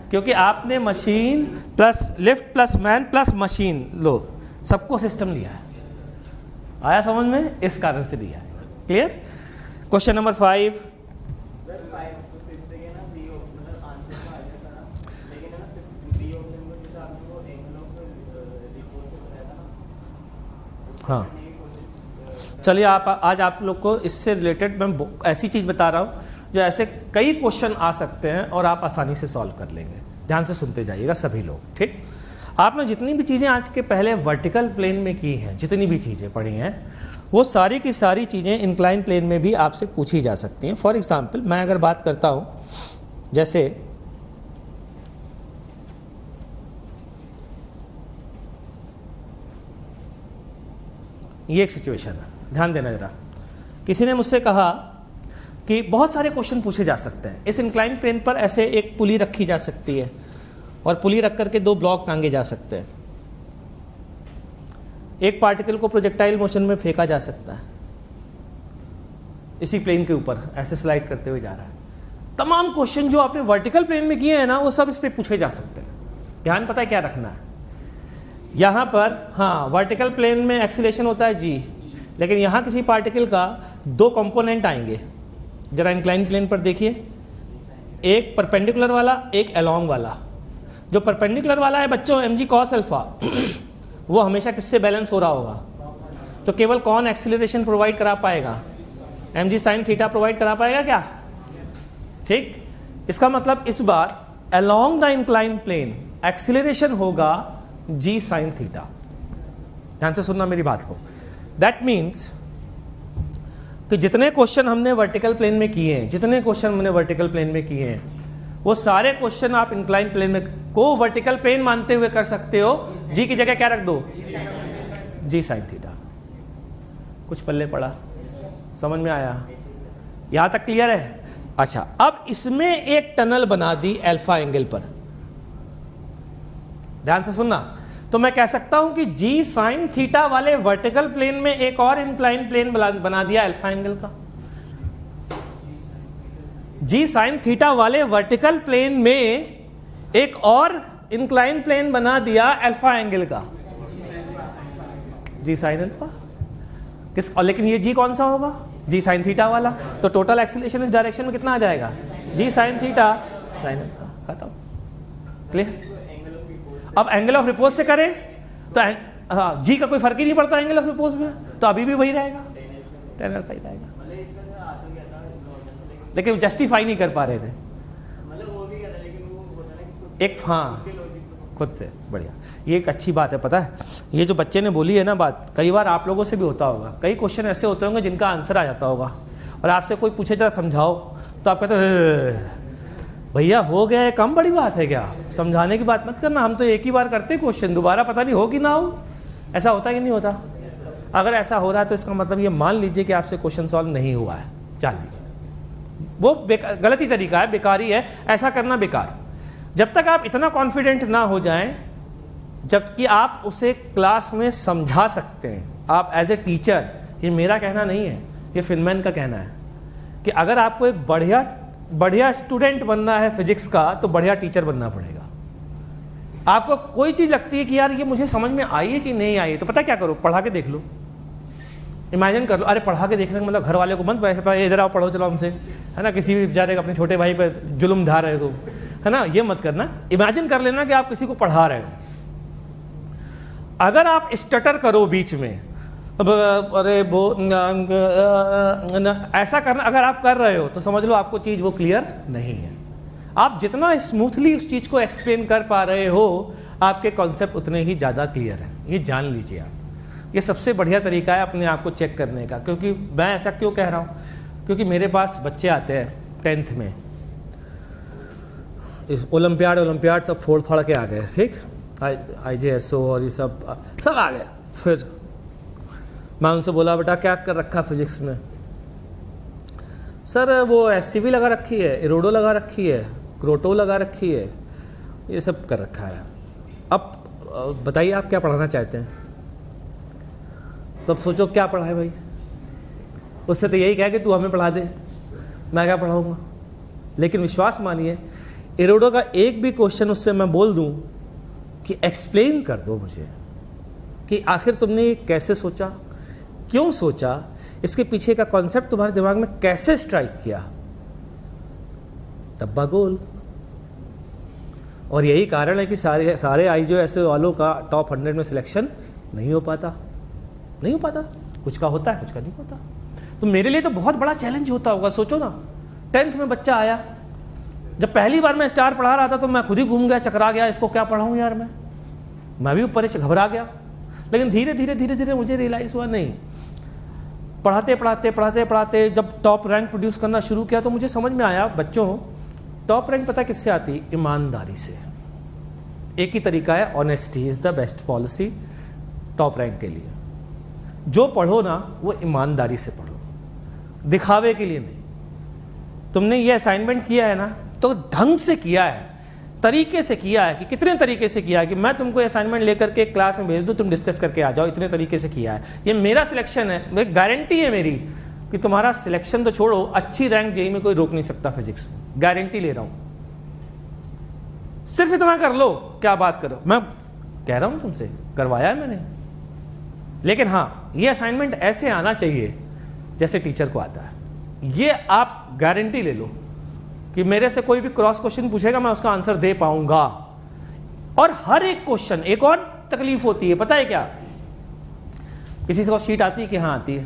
क्योंकि आपने machine plus lift plus man plus machine, लो सबको सिस्टम लिया है। आया समझ में? इस कारण से लिया है। क्लियर? क्वेश्चन नंबर 5, सर 5 तो 5 जगह ना बी मतलब आंसर तो आ जाता ना, लेकिन है ना बी ऑप्शन में जैसे आपने वो एंगल ऑफ रिपोर्ट से बताया था ना। हाँ चलिए, आप आज आप लोग को इससे रिलेटेड मैं ऐसी चीज़ बता रहा हूँ जो ऐसे कई क्वेश्चन आ सकते हैं और आप आसानी से सॉल्व कर लेंगे। ध्यान से सुनते जाइएगा सभी लोग, ठीक। आपने जितनी भी चीज़ें आज के पहले वर्टिकल प्लेन में की हैं, जितनी भी चीज़ें पढ़ी हैं, वो सारी की सारी चीज़ें इंक्लाइन प्लेन में भी आपसे पूछी जा सकती हैं। फॉर एग्जाम्पल मैं अगर बात करता हूँ, जैसे ये एक सिचुएशन है, ध्यान देना जरा। किसी ने मुझसे कहा कि बहुत सारे क्वेश्चन पूछे जा सकते हैं, इस इंक्लाइन प्लेन पर ऐसे एक पुली रखी जा सकती है और पुली रख करके दो ब्लॉक टांगे जा सकते हैं, एक पार्टिकल को प्रोजेक्टाइल मोशन में फेंका जा सकता है, इसी प्लेन के ऊपर ऐसे स्लाइड करते हुए जा रहा है। तमाम क्वेश्चन जो आपने वर्टिकल प्लेन में किए हैं ना, वो सब इस पर पूछे जा सकते हैं। ध्यान पता है क्या रखना है यहाँ पर? हाँ, वर्टिकल प्लेन में एक्सीलरेशन होता है जी, लेकिन यहाँ किसी पार्टिकल का दो कंपोनेंट आएंगे। जरा इंक्लाइन प्लेन पर देखिए, एक परपेंडिकुलर वाला, एक अलोंग वाला। जो परपेंडिकुलर वाला है बच्चों mg cos अल्फा वो हमेशा किससे बैलेंस हो रहा होगा? तो केवल कौन एक्सीलरेशन प्रोवाइड करा पाएगा? mg sin थीटा प्रोवाइड करा पाएगा क्या? ठीक, इसका मतलब इस बार along the incline plane acceleration होगा g sin थीटा। ध्यान से सुनना मेरी बात को। दैट मीन्स कि जितने क्वेश्चन हमने वर्टिकल प्लेन में किए हैं, जितने क्वेश्चन हमने वर्टिकल प्लेन में किए हैं, वो सारे क्वेश्चन आप इंक्लाइन प्लेन में को वर्टिकल प्लेन मानते हुए कर सकते हो। जी की जगह क्या रख दो? जी साइन थीटा। कुछ पल्ले पड़ा? समझ में आया? यहां तक क्लियर है? अच्छा, अब इसमें एक टनल बना दी अल्फा एंगल पर। ध्यान से सुनना। तो मैं कह सकता हूं कि जी साइन थीटा वाले वर्टिकल प्लेन में एक और इंक्लाइन प्लेन बना दिया अल्फा एंगल का। जी साइन थीटा वाले वर्टिकल प्लेन में एक और इंक्लाइन प्लेन बना दिया अल्फा एंगल का, जी साइन अल्फा। किस और लेकिन ये जी कौन सा होगा? जी साइन थीटा वाला। तो टोटल एक्सीलरेशन इस डायरेक्शन में कितना आ जाएगा? जी साइन थीटा साइन अल्फा। खत्म। क्लियर? अब एंगल ऑफ रिपोज से करें तो हाँ, जी का कोई फर्क ही नहीं पड़ता एंगल ऑफ रिपोज में, तो अभी भी वही रहेगा, tan अल्फा ही रहेगा। लेकिन जस्टिफाई नहीं कर पा रहे थे एक, हाँ खुद से। बढ़िया, ये एक अच्छी बात है। पता है ये जो बच्चे ने बोली है ना बात, कई बार आप लोगों से भी होता होगा। कई क्वेश्चन ऐसे होते होंगे जिनका आंसर आ जाता होगा और आपसे कोई पूछे जरा समझाओ, तो आप कहते भैया हो गया है, कम बड़ी बात है क्या? समझाने की बात मत करना, हम तो एक ही बार करते क्वेश्चन, दोबारा पता नहीं हो कि ना हो। ऐसा होता कि नहीं होता? अगर ऐसा हो रहा है तो इसका मतलब ये मान लीजिए कि आपसे क्वेश्चन सॉल्व नहीं हुआ है, जान लीजिए। वो गलत ही तरीका है, बेकारी है, ऐसा करना बेकार। जब तक आप इतना कॉन्फिडेंट ना हो जाएं, जबकि आप उसे क्लास में समझा सकते हैं, आप एज ए टीचर, ये मेरा कहना नहीं है, ये फिनमैन का कहना है कि अगर आपको एक बढ़िया स्टूडेंट बनना है फिजिक्स का, तो बढ़िया टीचर बनना पड़ेगा। आपको कोई चीज़ लगती है कि यार ये मुझे समझ में आई है कि नहीं आई है, तो पता क्या करो, पढ़ा के देख लो। इमेजिन कर लो, अरे पढ़ा के देखने का मतलब घर वाले को मत बैठे इधर आओ पढ़ो चलो हमसे, है ना, किसी भी बेचारे अपने छोटे भाई पर जुल्म ढा रहे हो, है ना, ये मत करना। इमेजिन कर लेना कि आप किसी को पढ़ा रहे हो। अगर आप स्टटर करो बीच में, अरे वो ऐसा करना अगर आप कर रहे हो, तो समझ लो आपको चीज़ वो क्लियर नहीं है। आप जितना स्मूथली उस चीज़ को एक्सप्लेन कर पा रहे हो, आपके कॉन्सेप्ट उतने ही ज़्यादा क्लियर हैं। ये जान लीजिए आप। ये सबसे बढ़िया तरीका है अपने आप को चेक करने का। क्योंकि मैं ऐसा क्यों कह रहा हूँ, क्योंकि मेरे पास बच्चे आते हैं 10th में, इस ओलंपियाड सब फोड़ फाड़ के आ गए, ठीक, IJSO और ये सब आ गए। फिर मैं उनसे बोला बेटा क्या कर रखा फिजिक्स में? सर वो SCV लगा रखी है, इरोडो लगा रखी है, क्रोटो लगा रखी है, ये सब कर रखा है। अब बताइए आप क्या पढ़ाना चाहते हैं? तब सोचो क्या पढ़ाए भाई। उससे तो यही कहे कि तू हमें पढ़ा दे, मैं क्या पढ़ाऊँगा। लेकिन विश्वास मानिए, इरोडो का एक भी क्वेश्चन उससे मैं बोल दूँ कि एक्सप्लेन कर दो मुझे कि आखिर तुमने ये कैसे सोचा, क्यों सोचा, इसके पीछे का कॉन्सेप्ट तुम्हारे दिमाग में कैसे स्ट्राइक किया, डब्बा गोल। और यही कारण है कि सारे IJSO वालों का टॉप 100 में सिलेक्शन नहीं हो पाता। कुछ का होता है, कुछ का नहीं होता। तो मेरे लिए तो बहुत बड़ा चैलेंज होता होगा। सोचो ना, 10th में बच्चा आया, जब पहली बार मैं स्टार पढ़ा रहा था तो मैं खुद ही घूम गया, चकरा गया, इसको क्या पढ़ाऊँ यार। मैं भी ऊपर से घबरा गया। लेकिन धीरे धीरे मुझे रियलाइज़ हुआ, नहीं, पढ़ाते जब टॉप रैंक प्रोड्यूस करना शुरू किया तो मुझे समझ में आया बच्चों, टॉप रैंक पता किससे आती? ईमानदारी से। एक ही तरीका है, honesty is the best policy top rank के लिए। जो पढ़ो ना वो ईमानदारी से पढ़ो, दिखावे के लिए नहीं। तुमने ये असाइनमेंट किया है ना तो ढंग से किया है, तरीके से किया है। कि कितने तरीके से किया है कि मैं तुमको असाइनमेंट लेकर के क्लास में भेज दूं, तुम डिस्कस करके आ जाओ, इतने तरीके से किया है। ये मेरा सिलेक्शन है, मेरी गारंटी है मेरी कि तुम्हारा सिलेक्शन तो छोड़ो, अच्छी रैंक जेईई में कोई रोक नहीं सकता फिजिक्स में, गारंटी ले रहा हूं। सिर्फ इतना कर लो, क्या बात करो, मैं कह रहा हूं तुमसे, करवाया है मैंने। लेकिन हाँ, ये असाइनमेंट ऐसे आना चाहिए जैसे टीचर को आता है। ये आप गारंटी ले लो कि मेरे से कोई भी क्रॉस क्वेश्चन पूछेगा मैं उसका आंसर दे पाऊंगा। और हर एक क्वेश्चन, एक और तकलीफ होती है पता है क्या, किसी को शीट आती है कि हाँ आती है,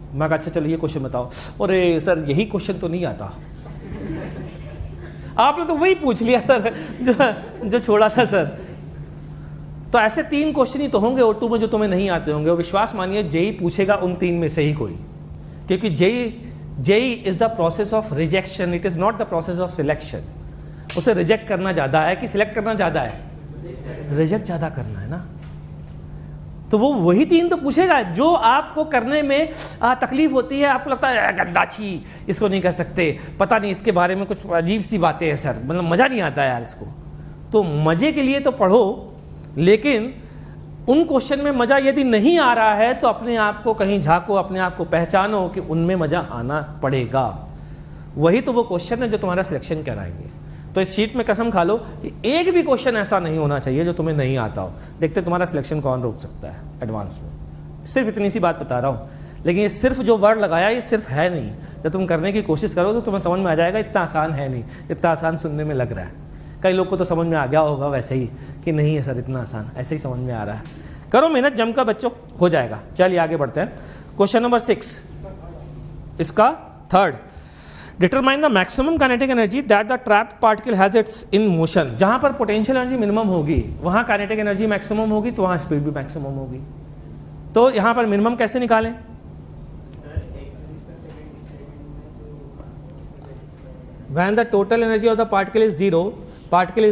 मैं कहा अच्छा चलो ये क्वेश्चन बताओ, अरे सर यही क्वेश्चन तो नहीं आता, आपने तो वही पूछ लिया सर जो छोड़ा था सर। तो ऐसे 3 क्वेश्चन ही तो होंगे O2 में जो तुम्हें नहीं आते होंगे, और विश्वास मानिए जेई पूछेगा उन 3 में से ही कोई, क्योंकि JEE is the process of rejection, it is not the process of selection. उसे रिजेक्ट करना ज़्यादा है कि सिलेक्ट करना ज़्यादा है? रिजेक्ट ज़्यादा करना है ना। तो वो वही 3 तो पूछेगा जो आपको करने में तकलीफ होती है, आपको लगता है गंदा छी इसको नहीं कर सकते, पता नहीं इसके बारे में कुछ अजीब सी बातें हैं सर, मतलब मज़ा नहीं आता यार इसको। तो मज़े के लिए तो पढ़ो, लेकिन उन क्वेश्चन में मज़ा यदि नहीं आ रहा है तो अपने आप को कहीं झांको, अपने आप को पहचानो कि उनमें मज़ा आना पड़ेगा। वही तो वो क्वेश्चन है जो तुम्हारा सिलेक्शन कराएंगे। तो इस शीट में कसम खा लो कि एक भी क्वेश्चन ऐसा नहीं होना चाहिए जो तुम्हें नहीं आता हो। देखते तुम्हारा सिलेक्शन कौन रोक सकता है एडवांस में। सिर्फ इतनी सी बात बता रहा हूँ, लेकिन ये सिर्फ जो वर्ड लगाया ये सिर्फ है नहीं। जब तुम करने की कोशिश करो तो तुम्हें समझ में आ जाएगा इतना आसान है नहीं, इतना आसान सुनने में लग रहा है। कई लोग को तो समझ में आ गया होगा वैसे ही कि नहीं है सर इतना आसान, ऐसे ही समझ में आ रहा है। करो मेहनत जमकर बच्चों, हो जाएगा। चलिए आगे बढ़ते हैं। क्वेश्चन नंबर 6 इसका third, determine the maximum kinetic energy that the trapped particle has it's in motion. जहाँ पर पोटेंशियल एनर्जी मिनिमम होगी वहाँ काइनेटिक एनर्जी मैक्सिमम होगी, तो वहाँ स्पीड भी मैक्सिमम होगी। तो यहाँ पर मिनिमम कैसे निकालें? When the total energy of the particle is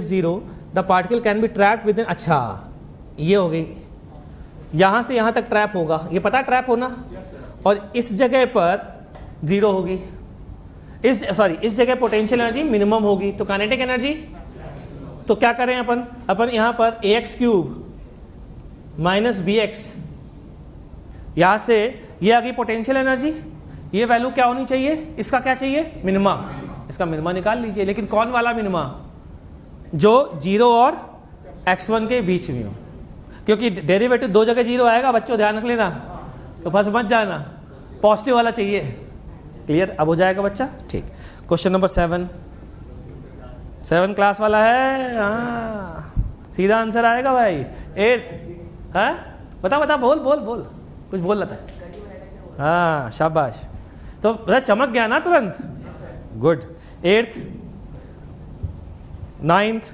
zero, the particle can be trapped within। अच्छा ये हो गई, यहाँ से यहाँ तक ट्रैप होगा, ये पता है ट्रैप होना, और इस जगह पर 0 होगी, इस जगह पोटेंशियल एनर्जी मिनिमम होगी, तो काइनेटिक एनर्जी। तो क्या करें अपन यहाँ पर ax³ माइनस bx, यहाँ से ये आ गई पोटेंशियल एनर्जी, ये वैल्यू क्या होनी चाहिए, इसका क्या चाहिए, मिनिमा, इसका मिनिमा निकाल लीजिए। लेकिन कौन वाला मिनिमा, जो 0 और x1 के बीच में हो, क्योंकि डेरिवेटिव 2 जगह 0 आएगा बच्चों, ध्यान रख लेना, तो फंस मत जाना, पॉजिटिव वाला चाहिए। क्लियर, अब हो जाएगा बच्चा, ठीक। क्वेश्चन नंबर 7 क्लास वाला है, हाँ सीधा आंसर आएगा भाई। 8th, हाँ बता बोल कुछ बोल रहा था, हाँ शाबाश, तो बस चमक गया ना तुरंत, good. 8th, 9th,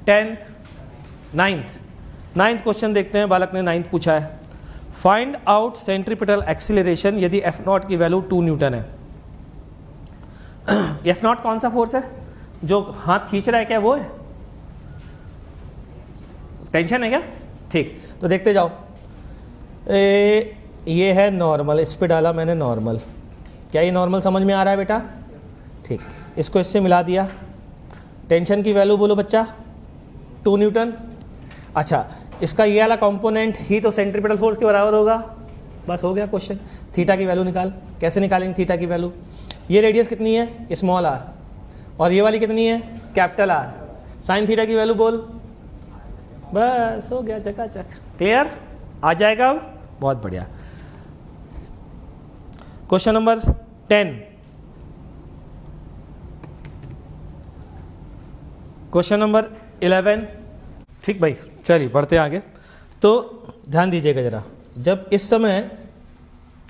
10th, 9th question देखते हैं। बालक ने 9th पूछा है, फाइंड आउट सेंट्रीपिटल एक्सीलरेशन यदि F0 की वैल्यू 2 न्यूटन है। F0 कौन सा फोर्स है, जो हाथ खींच रहा है, क्या वो है, टेंशन है क्या? ठीक, तो देखते जाओ। ये है नॉर्मल, इस पे डाला मैंने नॉर्मल, क्या ये नॉर्मल समझ में आ रहा है बेटा? ठीक, इसको इससे मिला दिया, टेंशन की वैल्यू बोलो बच्चा 2 न्यूटन। अच्छा, इसका ये वाला कंपोनेंट ही तो सेंट्रीपिटल फोर्स के बराबर होगा, बस हो गया क्वेश्चन। थीटा की वैल्यू निकाल, कैसे निकालेंगे थीटा की वैल्यू? ये रेडियस कितनी है, स्मॉल r, और ये वाली कितनी है, कैपिटल R। साइन थीटा की वैल्यू बोल, बस हो गया, चकाचक। क्लियर, आ जाएगा अब, बहुत बढ़िया। क्वेश्चन नंबर 10, क्वेश्चन नंबर 11, ठीक भाई, चलिए बढ़ते आगे। तो ध्यान दीजिएगा जरा, जब इस समय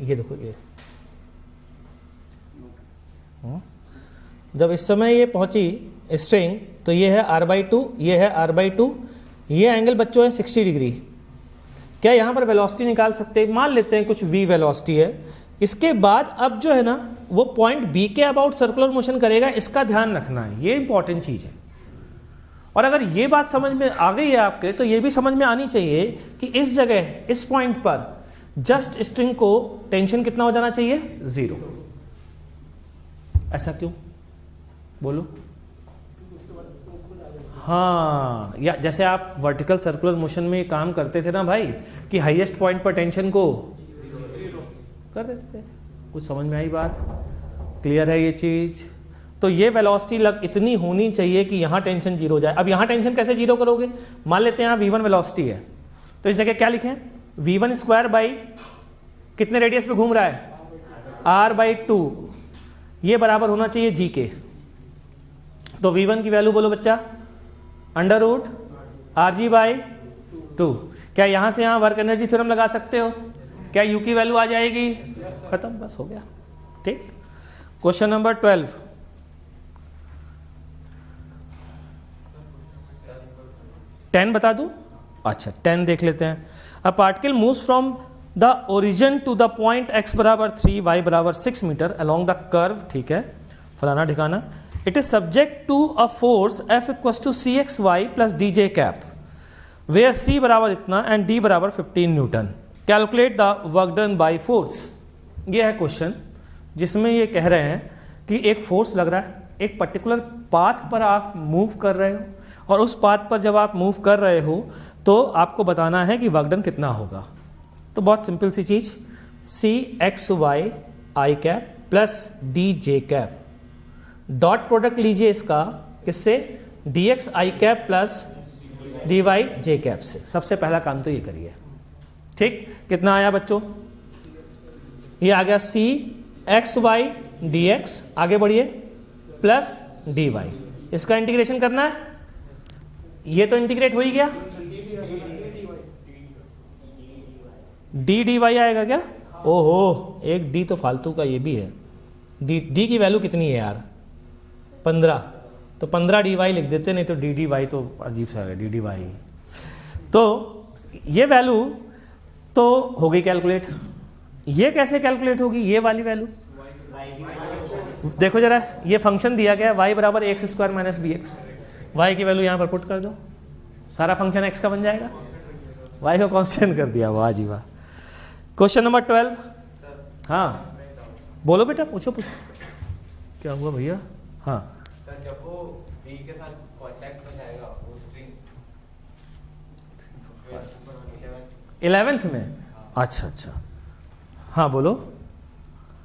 ये देखो, ये जब इस समय ये पहुंची स्ट्रिंग, तो ये है r/2, ये है r/2, ये एंगल बच्चों है 60 डिग्री। क्या यहाँ पर वेलोसिटी निकाल सकते हैं? मान लेते हैं कुछ v वेलोसिटी है। इसके बाद अब जो है ना, वो पॉइंट B के अबाउट सर्कुलर मोशन करेगा, इसका ध्यान रखना है, ये इंपॉर्टेंट चीज़ है। और अगर ये बात समझ में आ गई है आपके, तो ये भी समझ में आनी चाहिए कि इस जगह, इस पॉइंट पर जस्ट स्ट्रिंग को टेंशन कितना हो जाना चाहिए, 0। ऐसा क्यों, बोलो? हाँ, या जैसे आप वर्टिकल सर्कुलर मोशन में काम करते थे ना भाई, कि हाईएस्ट पॉइंट पर टेंशन को कर देते थे। कुछ समझ में आई बात? क्लियर है ये चीज? तो ये वेलोसिटी इतनी होनी चाहिए कि यहाँ टेंशन 0 हो जाए। अब यहाँ टेंशन कैसे 0 करोगे? मान लेते हैं यहाँ v1 वेलोसिटी है, तो इस जगह क्या लिखें, v1² बाई कितने रेडियस पे घूम रहा है, r/2, ये बराबर होना चाहिए g के। तो V1 की वैल्यू बोलो बच्चा, अंडर रूट RG/2। क्या यहाँ से यहाँ वर्क एनर्जी थ्योरम लगा सकते हो? क्या U की वैल्यू आ जाएगी? खत्म, बस हो गया। ठीक। क्वेश्चन नंबर 12, टेन बता दूं? अच्छा 10 देख लेते हैं। A particle moves from the origin to the point x बराबर 3 y बराबर 6 मीटर अलोंग द कर्व, ठीक है, फलाना ठिकाना। It is subject to a force F equals to CXY plus DJ cap, where C बराबर इतना एंड D बराबर 15 newton. Calculate the work done by force. ये है क्वेश्चन जिसमें ये कह रहे हैं कि एक फोर्स लग रहा है, एक पर्टिकुलर पाथ पर आप मूव कर रहे हो, और उस पाथ पर जब आप मूव कर रहे हो तो आपको बताना है कि वर्क डन कितना होगा। तो बहुत सिंपल सी चीज़, CXY I cap plus DJ cap, dot product लीजिए इसका किससे? DX I cap plus DY J cap से। सबसे पहला काम तो ये करिए। ठीक, कितना आया बच्चों? ये आ गया CXY DX, आगे बढ़िए, प्लस DY। इसका इंटीग्रेशन करना है, ये तो इंटीग्रेट हो ही गया, dy आएगा क्या? ओहो, एक d तो फालतू का ये भी है। d की वैल्यू कितनी है यार? 15, तो 15 dy लिख देते, नहीं तो dy तो अजीब सा है, dy। तो ये वैल्यू तो हो गई कैलकुलेट। ये कैसे कैलकुलेट होगी ये वाली वैल्यू? देखो जरा, ये फंक्शन दिया गया y बराबर x² माइनस bx, y की वैल्यू यहाँ पर पुट कर दो, सारा फंक्शन x का बन जाएगा, y को कांस्टेंट कर दिया। वाह जी वाह। क्वेश्चन नंबर 12, हाँ बोलो बेटा, पूछो पूछो, क्या हुआ भैया? हाँ सर, जब वो B के साथ कांटेक्ट में जाएगा वो स्ट्रिंग 11th में, अच्छा अच्छा, हाँ बोलो।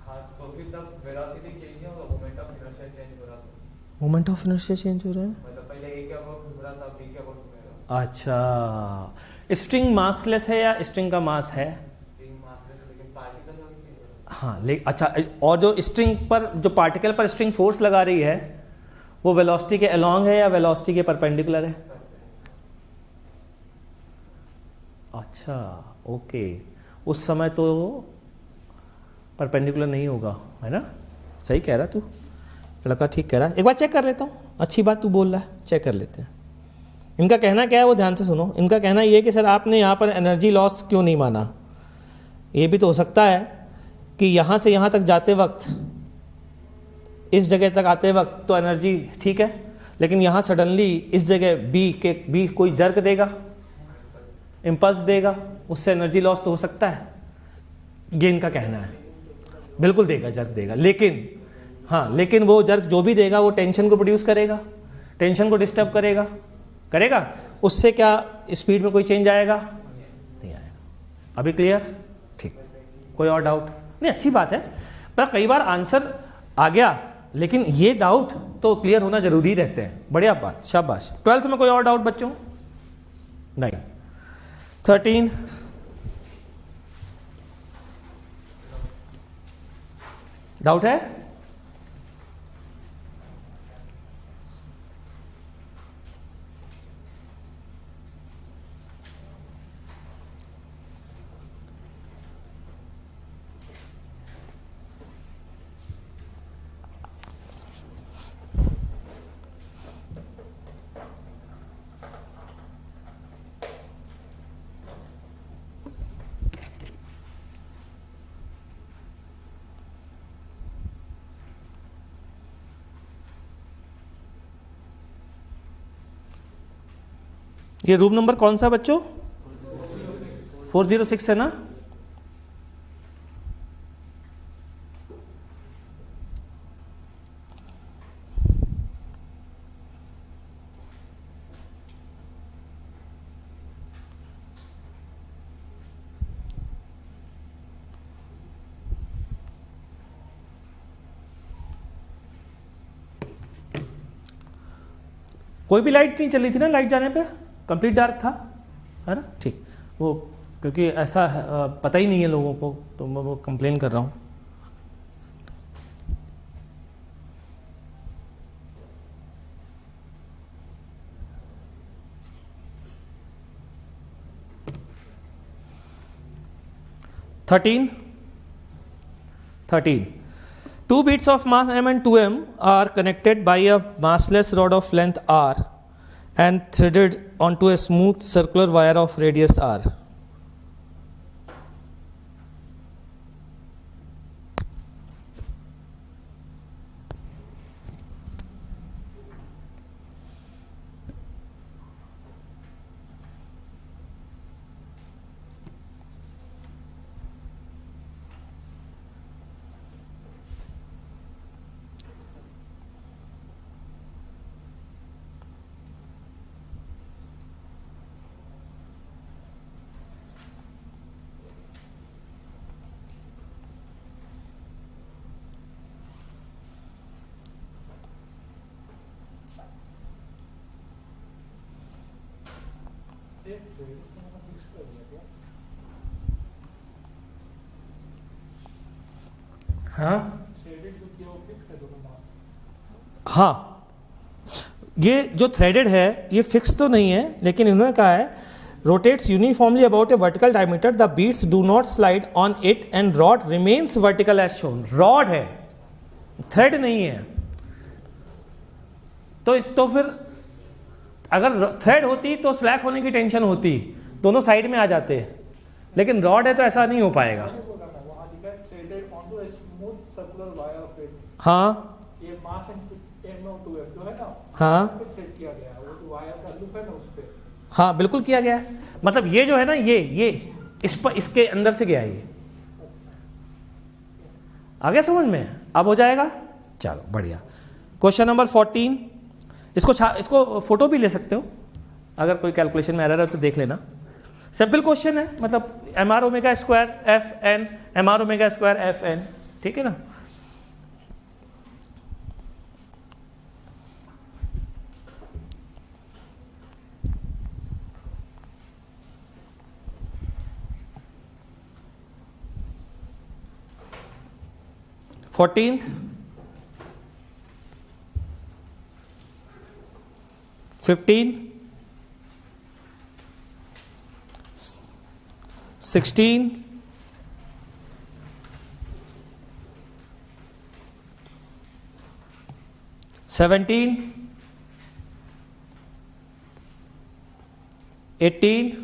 हाँ, तो फिर तब वेलोसिटी चेंज नहीं होगा, मोमेंट ऑफ इनर्शिया चेंज हो रहा था। मोमेंट ऑफ इनर्शिया चेंज हो रहा है, मतलब पहले A के अबाउट घूम रहा था, B के अबाउट घूमेगा। अच्छा, स्ट्रिंग मासलेस है या स्ट्रिंग का मास है? स्ट्रिंग मासलेस है, लेकिन पार्टिकल जो चेंज हो रहा हाँ ले, अच्छा, और जो स्ट्रिंग पर, जो पार्टिकल पर स्ट्रिंग फोर्स लगा रही है वो वेलोसिटी के अलोंग है या वेलोसिटी के परपेंडिकुलर है? अच्छा ओके, उस समय तो परपेंडिकुलर नहीं होगा, है ना? सही कह रहा तू, लड़का ठीक कह रहा है। एक बार चेक कर लेता हूँ, अच्छी बात तू बोल रहा है, चेक कर लेते हैं। इनका कहना क्या है वो ध्यान से सुनो। इनका कहना ये है कि सर आपने यहाँ पर एनर्जी लॉस क्यों नहीं माना? ये भी तो हो सकता है कि यहाँ से यहाँ तक जाते वक्त, इस जगह तक आते वक्त तो एनर्जी ठीक है, लेकिन यहाँ सडनली इस जगह बी कोई जर्क देगा, इम्पल्स देगा, उससे एनर्जी लॉस तो हो सकता है। ये इनका कहना है, बिल्कुल देगा, जर्क देगा, लेकिन हाँ, लेकिन वो जर्क जो भी देगा वो टेंशन को प्रोड्यूस करेगा, टेंशन को डिस्टर्ब करेगा, उससे क्या स्पीड में कोई चेंज आएगा? नहीं आएगा। अभी क्लियर? ठीक, कोई और डाउट नहीं? अच्छी बात है, पर कई बार आंसर आ गया, लेकिन ये डाउट तो क्लियर होना जरूरी रहते हैं। बढ़िया बात, शाबाश। 12th में कोई और डाउट बच्चों? नहीं। 13, डाउट है? ये रूम नंबर कौन सा बच्चों? 406 है ना? कोई भी लाइट नहीं चली थी ना? लाइट जाने पे कंप्लीट डार्क था, है ना? ठीक, वो क्योंकि ऐसा पता ही नहीं है लोगों को, तो मैं वो कंप्लेन कर रहा हूँ। 13. 13. Two beads of mass m and 2m are connected by a massless rod of length r and threaded onto a smooth circular wire of radius r. हाँ, ये जो थ्रेडेड है ये फिक्स तो नहीं है, लेकिन इन्होंने कहा है rotates uniformly about a vertical diameter, the beads do not slide on it and rod remains vertical as shown. Rod है, थ्रेड नहीं है. तो फिर अगर थ्रेड होती तो स्लैक होने की टेंशन होती, दोनों साइड में आ जाते, लेकिन रॉड है तो ऐसा नहीं हो पाएगा. हाँ ये मास M02 जो है ना, हाँ थ्रेड किया गया है, वो जो वायर का लूप है ना उस पे. हाँ बिल्कुल किया गया है. मतलब ये जो है ना, ये इस पर, इसके अंदर से गया है ये. आ गया समझ में? अब हो जाएगा. चलो बढ़िया. Question number 14. इसको फोटो भी ले सकते हो, अगर कोई कैलकुलेशन में एरर है तो देख लेना. सिंपल क्वेश्चन है, मतलब mr omega square F N, mr omega square F N, ठीक है ना. फोर्टीन्थ, 15, 16, 17, 18,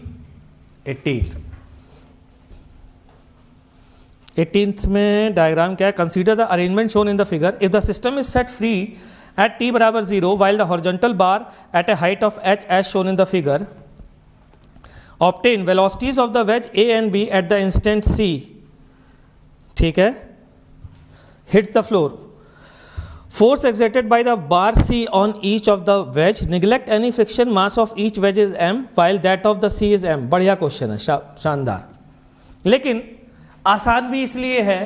18th में डायग्राम क्या है? Consider the arrangement shown in the figure. If the system is set free at t बराबर 0 while the horizontal bar at a height of h as shown in the figure, obtain velocities of the wedge A and B at the instant C. ठीक है, hits the floor. Force exerted by the bar C on each of the wedge, neglect any friction, mass of each wedge is m while that of the C is m. बढ़िया question है, शानदार. लेकिन आसान भी इसलिए है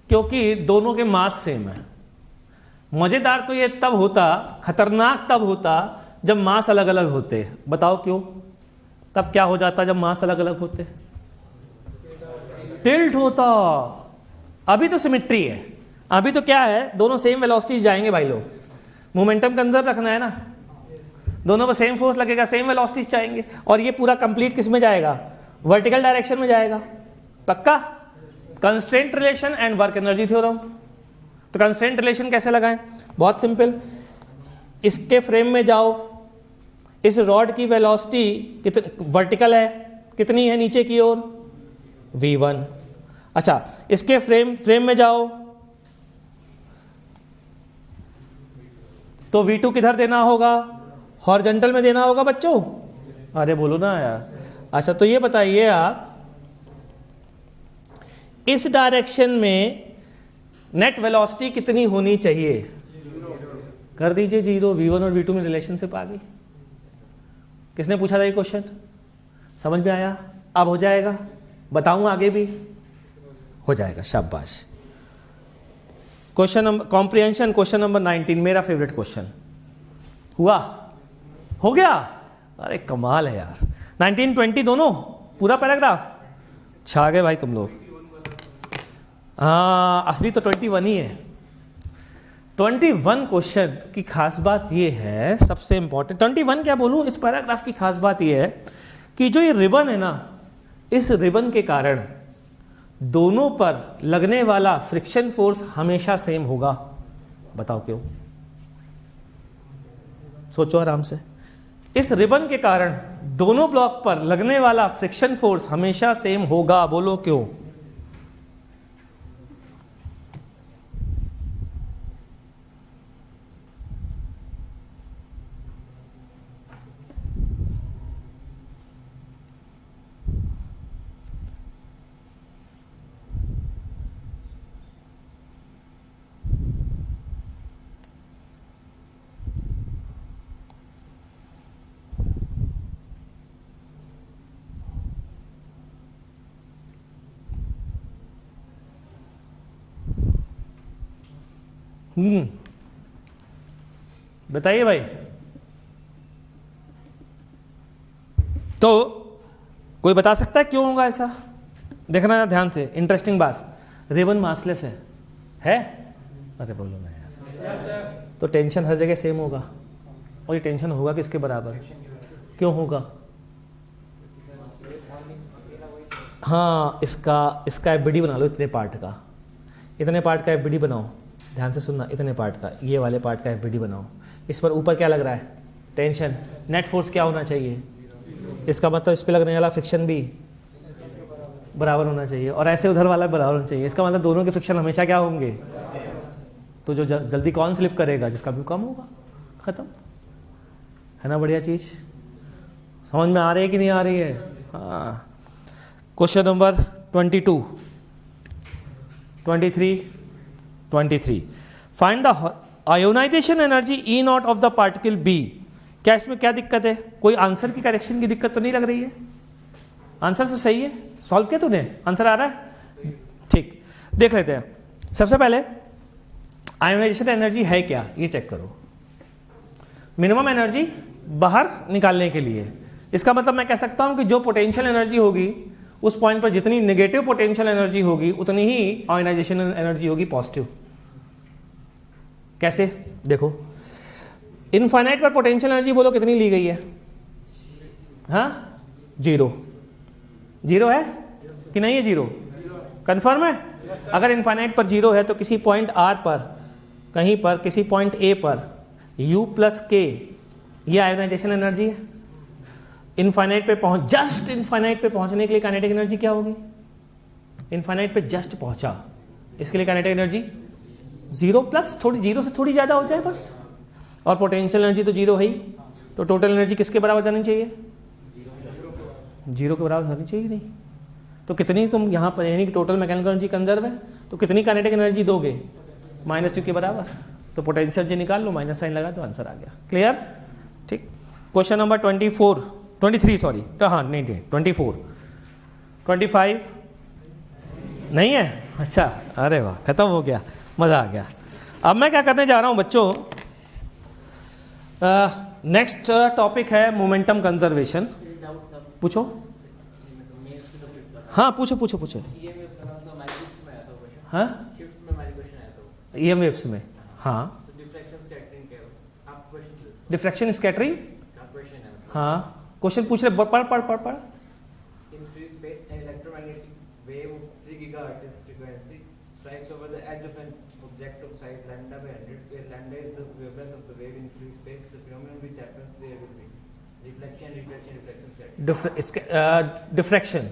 क्योंकि दोनों के मास सेम है. मज़ेदार तो ये तब होता, खतरनाक तब होता जब मास अलग अलग होते. बताओ क्यों? तब क्या हो जाता जब मास अलग अलग होते? टिल्ट होता. अभी तो सिमेट्री है, अभी तो क्या है, दोनों सेम वेलोसिटीज जाएंगे भाई लोग. मोमेंटम कंजर्व रखना है ना, दोनों पर सेम फोर्स लगेगा, सेम वेलोसिटीज जाएंगे, और ये पूरा कंप्लीट किस में जाएगा? वर्टिकल डायरेक्शन में जाएगा. पक्का? Constraint relation and work energy theorem. तो कंस्ट्रेंट रिलेशन कैसे लगाएं? बहुत सिंपल. इसके फ्रेम में जाओ, इस रॉड की वेलोसिटी कितनी वर्टिकल है, कितनी है नीचे की ओर? v1. अच्छा, इसके फ्रेम में जाओ तो v2 किधर देना होगा? हॉरिजॉन्टल में देना होगा बच्चों. अरे बोलो ना यार. अच्छा, तो ये बताइए आप, इस डायरेक्शन में नेट वेलोसिटी कितनी होनी चाहिए? कर दीजिए 0. v1 और v2 में रिलेशनशिप आ गई. किसने पूछा था ये क्वेश्चन? समझ में आया? अब हो जाएगा, बताऊंगा आगे भी हो जाएगा. शाबाश. Question number comprehension, question number 19, मेरा फेवरेट क्वेश्चन. हुआ? हो गया? अरे कमाल है यार. 19, 20 दोनों, पूरा पैराग्राफ छा गए भाई तुम लोग. हाँ, असली तो 21 ही है. 21 क्वेश्चन की खास बात ये है, सबसे इंपॉर्टेंट 21 क्या बोलूँ, इस पैराग्राफ की खास बात ये है कि जो ये रिबन है ना, इस रिबन के कारण दोनों पर लगने वाला फ्रिक्शन फोर्स हमेशा सेम होगा? बताओ क्यों? सोचो आराम से। इस रिबन के कारण दोनों ब्लॉक पर लगने वाला फ्रिक्शन फोर्स हमेशा सेम होगा, बोलो क्यों? बताइए भाई। तो कोई बता सकता है क्यों होगा ऐसा? देखना ध्यान से, इंटरेस्टिंग बात। रिबन मासलेस है? अरे बोलो ना यार। तो टेंशन हर जगह सेम होगा, और ये टेंशन होगा किसके बराबर? क्यों होगा? हाँ, इसका एफबीडी बना लो इतने पार्ट का, इतने पार्ट का एफबीडी बनाओ। ध्यान से सुनना, इतने पार्ट का, ये वाले पार्ट का एफबीडी बनाओ। इस पर ऊपर क्या लग रहा है? टेंशन। नेट फोर्स क्या होना चाहिए? इसका मतलब इस पर लगने वाला फ्रिक्शन भी बराबर होना चाहिए, और ऐसे उधर वाला बराबर होना चाहिए। इसका मतलब दोनों के फ्रिक्शन हमेशा क्या होंगे? तो जो जल्दी कौन स्लिप करेगा? जिसका भी कम होगा। खत्म, है ना? बढ़िया चीज़ समझ में आ रही है कि नहीं आ रही है? हाँ। Question number 22, 23 find the ionisation energy E naught of the particle B. क्या इसमें क्या दिक्कत है? कोई आंसर की करेक्शन की दिक्कत तो नहीं लग रही है? आंसर तो सही है, सॉल्व किया तूने? आंसर आ रहा है? ठीक, देख लेते हैं। सबसे पहले आयोनाइजेशन एनर्जी है क्या, ये चेक करो। मिनिमम एनर्जी बाहर निकालने के लिए, इसका मतलब मैं कह सकता हूं कि जो पोटेंशियल एनर्जी होगी उस पॉइंट पर जितनी नेगेटिव पोटेंशियल एनर्जी होगी उतनी ही आयोनाइजेशन एनर्जी होगी पॉजिटिव। कैसे? देखो, इनफाइनाइट पर पोटेंशियल एनर्जी बोलो कितनी ली गई है? हाँ, 0 है कि नहीं है? 0 कंफर्म है? अगर इनफाइनाइट पर 0 है तो किसी पॉइंट R पर, कहीं पर किसी पॉइंट A पर U प्लस K, ये आयोनाइजेशन एनर्जी है। इनफाइनाइट पे जस्ट इनफाइनाइट पे पहुंचने के लिए काइनेटिक एनर्जी क्या होगी? इनफाइनाइट पे जस्ट पहुंचा, इसके लिए काइनेटिक एनर्जी 0 प्लस थोड़ी, 0 से थोड़ी ज़्यादा हो जाए बस। और पोटेंशियल एनर्जी तो 0 है ही, तो टोटल एनर्जी किसके बराबर जानी चाहिए? 0 के बराबर होनी चाहिए। नहीं तो कितनी तुम यहाँ पर, यानी कि टोटल मैकेनिकल एनर्जी कंजर्व है, तो कितनी काइनेटिक एनर्जी दोगे? -u के बराबर। तो पोटेंशियल एनर्जी निकाल लो, माइनस साइन लगा, तो आंसर आ गया। क्लियर? ठीक। क्वेश्चन नंबर 23 सॉरी, हाँ नहीं 24, 25 नहीं है? अच्छा, अरे वाह, खत्म हो गया, मज़ा आ गया। अब मैं क्या करने जा रहा हूँ बच्चों, नेक्स्ट टॉपिक है मोमेंटम कंजर्वेशन। पूछो। हाँ पूछो। हाँ, EM वेव्स में, हाँ, डिफ्रैक्शन स्कैटरिंग, हाँ क्वेश्चन पूछ रहे, पढ़। In free space, an electromagnetic wave of 3 GHz frequency strikes over the edge of an object of size lambda by 100, where lambda is the wavelength of the wave in free space. The phenomenon which happens there will be reflection, scattering. Diffraction,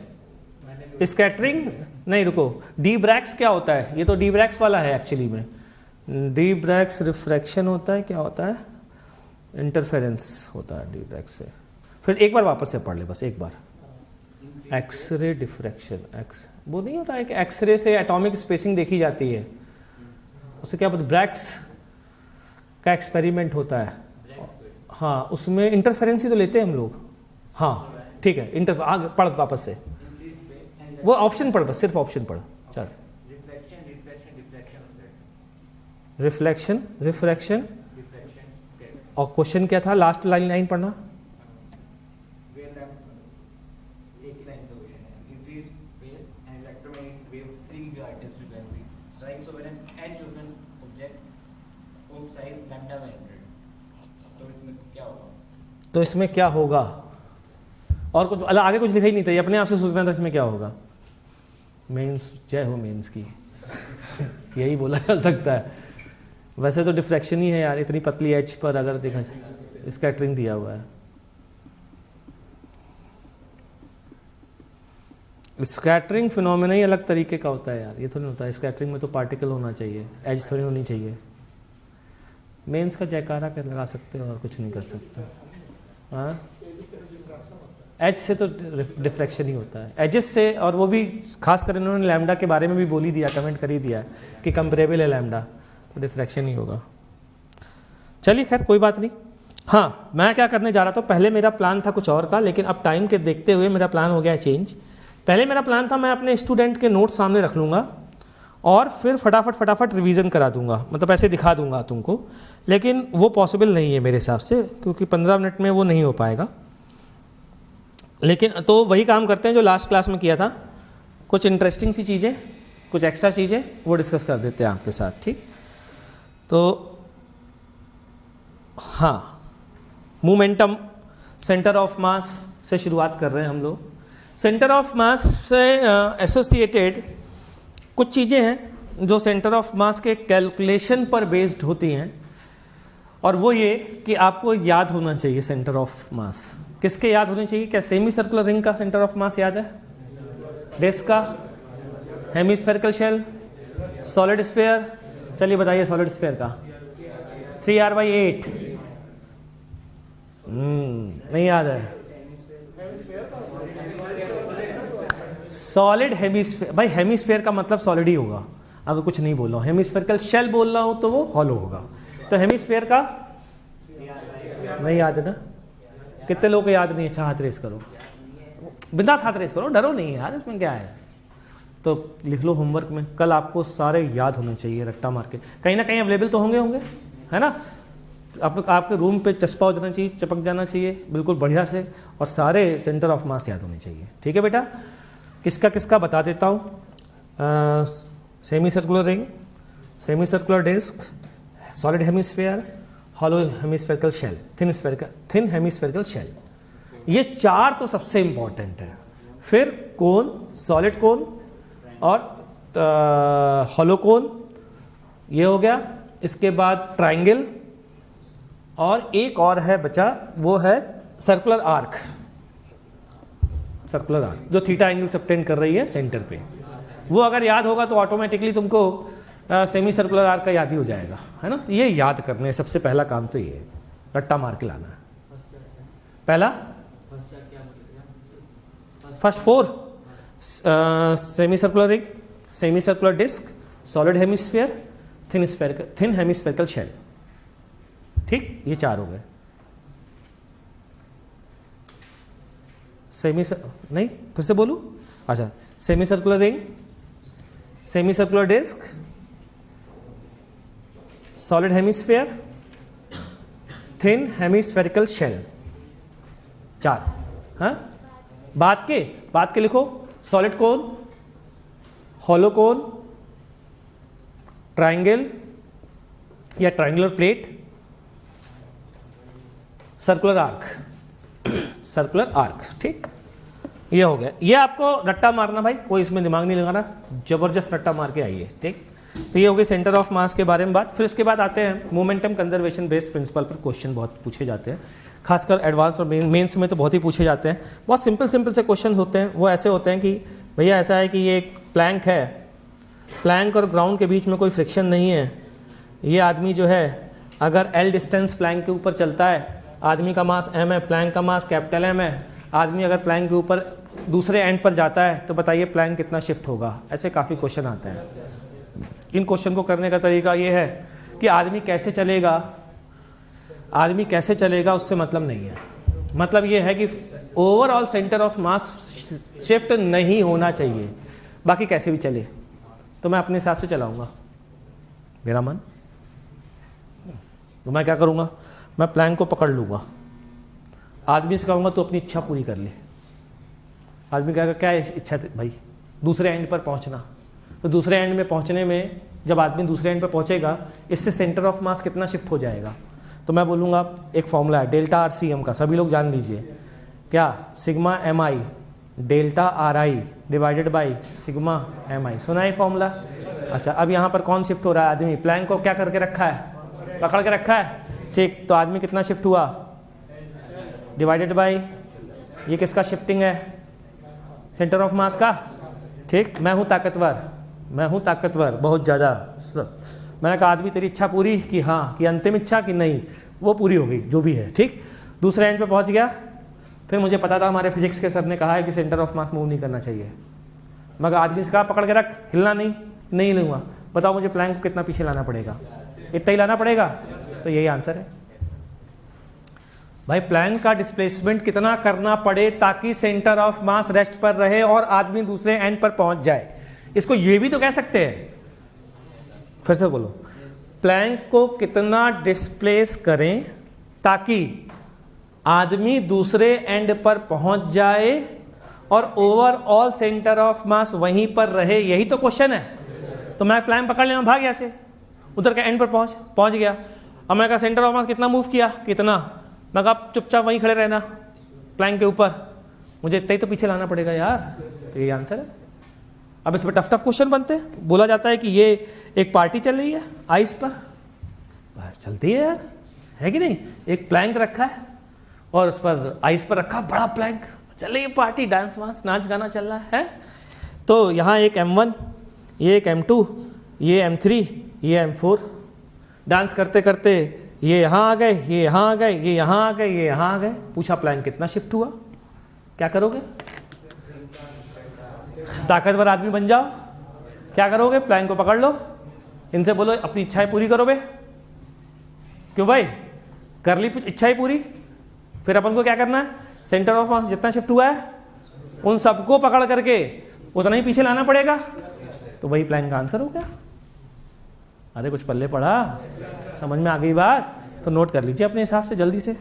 scattering नहीं, रुको, D Bragg's क्या होता है? ये तो D Bragg's वाला है actually में। डी ब्रैक्स रिफ्रैक्शन होता है, क्या होता है? इंटरफेरेंस होता है डी ब्रैक्स से। फिर एक बार वापस से पढ़ ले, बस एक बार। एक्सरे डिफ्रैक्शन, वो नहीं होता है कि एक्सरे से एटॉमिक स्पेसिंग देखी जाती है, उसे क्या बोलते? ब्रैक्स का एक्सपेरिमेंट होता है, हाँ, उसमें इंटरफेरेंस ही तो लेते हैं हम लोग। हाँ ठीक है, आगे पढ़ वापस से, वो ऑप्शन पढ़, बस सिर्फ ऑप्शन पढ़। चल, रिफ्लेक्शन, रिफ्रैक्शन, और क्वेश्चन क्या था? लास्ट लाइन पढ़ना। तो इसमें क्या होगा? और कुछ आगे कुछ लिखा ही नहीं था, ये अपने आप से सोचना था इसमें क्या होगा। मेंस, जय हो मेंस की। यही बोला जा सकता है। वैसे तो डिफ्रैक्शन ही है यार, इतनी पतली एज पर अगर देखा जाए स्कैटरिंग दिया हुआ है। स्कैटरिंग फिनोमेना ही अलग तरीके का होता है यार, ये तो नहीं होता है। स्कैटरिंग में तो पार्टिकल होना चाहिए, एज थोड़ी होनी चाहिए। मेंस का जयकारा कर लगा सकते हो और कुछ नहीं कर सकते। हाँ, एज से तो डिफ्रैक्शन ही होता है, एजेस से। और वो भी खासकर इन्होंने लैम्डा के बारे में भी बोल ही दिया, कमेंट कर ही दिया कि कंपेरेबल है लैम्डा, तो डिफ्रैक्शन ही होगा। चलिए खैर कोई बात नहीं। हाँ, मैं क्या करने जा रहा था, पहले मेरा प्लान था कुछ और का, लेकिन अब टाइम के देखते हुए मेरा प्लान हो गया है चेंज। पहले मेरा प्लान था मैं अपने स्टूडेंट के नोट्स सामने रख लूँगा और फिर फटाफट रिवीजन करा दूंगा, मतलब ऐसे दिखा दूंगा तुमको, लेकिन वो पॉसिबल नहीं है मेरे हिसाब से, क्योंकि 15 मिनट में वो नहीं हो पाएगा। लेकिन तो वही काम करते हैं जो लास्ट क्लास में किया था, कुछ इंटरेस्टिंग सी चीज़ें, कुछ एक्स्ट्रा चीज़ें वो डिस्कस कर देते हैं आपके साथ, ठीक। तो हाँ, मोमेंटम, सेंटर ऑफ मास से शुरुआत कर रहे हैं हम लोग। सेंटर ऑफ मास से एसोसिएटेड कुछ चीज़ें हैं जो सेंटर ऑफ मास के कैलकुलेशन पर बेस्ड होती हैं, और वो ये कि आपको याद होना चाहिए सेंटर ऑफ मास। किसके याद होने चाहिए? क्या सेमी सर्कुलर रिंग का सेंटर ऑफ मास याद है? डिस्क का? Hemispherical shell? Solid sphere? चलिए बताइए सॉलिड स्फीयर का। 3r/8। नहीं याद है? Solid hemisphere. भाई हेमिस्फीयर का मतलब सॉलिड ही होगा, अगर कुछ नहीं बोल रहा हूँ। हेमिस्फेरिकल शेल बोल रहा हूँ तो वो हॉलो होगा। तो हेमिस्फीयर का नहीं याद है ना? कितने लोगों को याद नहीं है? अच्छा हाथ रेस करो, बिंदास हाथ रेस करो, डरो नहीं यार, इसमें क्या है। तो लिख लो होमवर्क में, कल आपको सारे याद होने चाहिए रट्टा मार के। कहीं ना कहीं अवेलेबल तो होंगे, है ना? आपके रूम पे चस्पा हो जाना चाहिए, चपक जाना चाहिए बिल्कुल बढ़िया से, और सारे सेंटर ऑफ मास याद होने चाहिए। ठीक है बेटा, किसका किसका बता देता हूँ। Semi circular ring, semi circular disc, solid hemisphere, hollow hemispherical shell, thin hemispherical shell, ये चार तो सबसे इंपॉर्टेंट है। फिर कोन, सॉलिड कोन और हॉलो कोन, ये हो गया। इसके बाद ट्रायंगल, और एक और है बचा, वो है सर्कुलर आर्क। सर्कुलर आर्क जो थीटा एंगल सबटेंड कर रही है सेंटर पे, वो अगर याद होगा तो ऑटोमेटिकली तुमको सेमी सर्कुलर आर्क का याद ही हो जाएगा, है ना? तो ये याद करने सबसे पहला काम तो ये है, रट्टा मार के लाना है। पहला first 4 semi circular ring, semi circular disc, solid hemisphere, thin hemispherical shell. ठीक, ये 4 हो गए। नहीं फिर से बोलूं? अच्छा, semi circular ring, semi circular disc, solid hemisphere, thin hemispherical shell, 4। हाँ, बाद के लिखो, solid cone, hollow cone, triangle या triangular plate, circular arc, circular arc. ठीक, ये हो गया। ये आपको रट्टा मारना भाई, कोई इसमें दिमाग नहीं लगाना, जबरदस्त रट्टा मार के आइए। ठीक, तो ये हो गई सेंटर ऑफ मास के बारे में बात। फिर उसके बाद आते हैं मोमेंटम कंजर्वेशन बेस्ड प्रिंसिपल पर। क्वेश्चन बहुत पूछे जाते हैं, खासकर एडवांस और मेंस में तो बहुत ही पूछे जाते हैं। बहुत सिंपल से क्वेश्चन होते हैं। वो ऐसे होते हैं कि भैया ऐसा है कि ये एक प्लैंक है, प्लैंक और ग्राउंड के बीच में कोई फ्रिक्शन नहीं है। ये आदमी जो है अगर L डिस्टेंस प्लैंक के ऊपर चलता है, आदमी का मास m है, प्लैंक का मास कैपिटल M है, आदमी अगर प्लैंक के ऊपर दूसरे एंड पर जाता है तो बताइए प्लैंक कितना शिफ्ट होगा। ऐसे काफ़ी क्वेश्चन आते हैं। इन क्वेश्चन को करने का तरीका ये है कि आदमी कैसे चलेगा उससे मतलब नहीं है। मतलब ये है कि overall centre of mass shift नहीं होना चाहिए, बाकी कैसे भी चले तो मैं अपने हिसाब से चलाऊंगा मेरा मन। तो मैं क्या करूँगा, मैं प्लैंक को पकड़ लूँगा, आदमी से कहूँगा तो अपनी इच्छा पूरी कर ले। आदमी कहेगा क्या इच्छा थी भाई, दूसरे एंड पर पहुँचना। तो दूसरे एंड में पहुँचने में जब आदमी दूसरे एंड पर पहुँचेगा, इससे सेंटर ऑफ मास कितना शिफ्ट हो जाएगा। तो मैं बोलूँगा एक फॉर्मूला है डेल्टा RCM का, सभी लोग जान लीजिए। क्या? Sigma MI delta R I divided by sigma M I. सुना है फॉर्मूला? अच्छा, अब यहाँ पर कौन शिफ्ट हो रहा है? आदमी। प्लैंक को क्या करके रखा है? पकड़ के रखा है। ठीक, तो आदमी कितना शिफ्ट हुआ? डिवाइडेड बाई, ये किसका शिफ्टिंग है? सेंटर ऑफ मास का। ठीक, मैं हूँ ताकतवर बहुत ज़्यादा। मैंने कहा आदमी तेरी इच्छा पूरी कि हाँ, कि अंतिम इच्छा कि नहीं, वो पूरी हो गई जो भी है। ठीक, दूसरे एंड पे पहुँच गया। फिर मुझे पता था हमारे फिजिक्स के सर ने कहा है कि सेंटर ऑफ मास मूव नहीं करना चाहिए। मगर आदमी से कहा पकड़ के रख, हिलना नहीं लूँगा। बताओ मुझे प्लैंक को कितना पीछे लाना पड़ेगा? इतना ही लाना पड़ेगा। तो यही आंसर है भाई। प्लैंक का डिस्प्लेसमेंट कितना करना पड़े ताकि सेंटर ऑफ मास रेस्ट पर रहे और आदमी दूसरे एंड पर पहुंच जाए। इसको ये भी तो कह सकते हैं। फिर से बोलो, प्लैंक को कितना डिस्प्लेस करें ताकि आदमी दूसरे एंड पर पहुंच जाए और ओवरऑल सेंटर ऑफ मास वहीं पर रहे। यही तो क्वेश्चन है। तो मैं प्लैंक पकड़ लेना, भाग ऐसे उधर के एंड पर पहुंच गया। अब मैं कहा सेंटर ऑफ मास कितना मूव किया? कितना? मैं कहा चुपचाप वहीं खड़े रहना प्लैंक के ऊपर, मुझे इतना ही तो पीछे लाना पड़ेगा यार। तो यही आंसर है। अब इस पर टफ क्वेश्चन बनते हैं। बोला जाता है कि ये एक पार्टी चल रही है आइस पर, बाहर चलती है यार, है कि नहीं? एक प्लैंक रखा है और उस पर आइस पर रखा बड़ा प्लैंक, चल रही है पार्टी, डांस वांस नाच गाना चल रहा है। तो यहाँ एक M1, ये एक M2, ये M3, ये M4, डांस करते करते ये यहाँ आ गए, ये यहाँ आ गए, ये यहाँ आ गए, ये यहाँ आ गए। पूछा प्लैंक कितना शिफ्ट हुआ? क्या करोगे? ताकतवर आदमी बन जाओ। क्या करोगे? प्लैंक को पकड़ लो, इनसे बोलो अपनी इच्छाएं पूरी करो बे। क्यों भाई? कर ली इच्छाएं पूरी, फिर अपन को क्या करना है? सेंटर ऑफ मास जितना शिफ्ट हुआ है उन सबको पकड़ करके उतना ही पीछे लाना पड़ेगा। तो वही प्लैंक का आंसर हो गया। अरे कुछ पल्ले पड़ा, समझ में आ गई बात? तो नोट कर लीजिए अपने हिसाब से जल्दी से।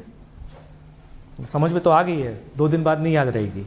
समझ में तो आ गई है, 2 दिन बाद नहीं याद रहेगी।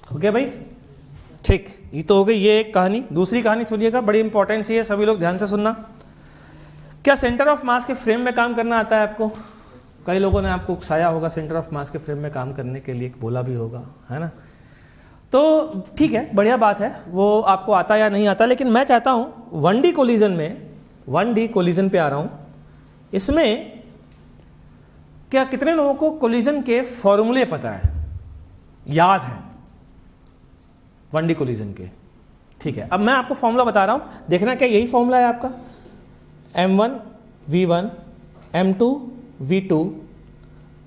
हो गया भाई? ठीक, ये तो हो गई ये एक कहानी। दूसरी कहानी सुनिएगा, बड़ी इंपॉर्टेंट सी है, सभी लोग ध्यान से सुनना। क्या सेंटर ऑफ मास के फ्रेम में काम करना आता है आपको? कई लोगों ने आपको उकसाया होगा सेंटर ऑफ मास के फ्रेम में काम करने के लिए, बोला भी होगा, है ना? तो ठीक है, बढ़िया बात है, वो आपको आता या नहीं आता। लेकिन मैं चाहता हूँ 1D कोलिजन में, 1D कोलिजन पे आ रहा हूँ, इसमें क्या कितने लोगों को कोलिजन के फॉर्मूले पता है, याद है 1D कोलिजन के? ठीक है, अब मैं आपको फॉर्मूला बता रहा हूँ, देखना क्या यही फॉर्मूला है आपका। M1 V1 M2 V2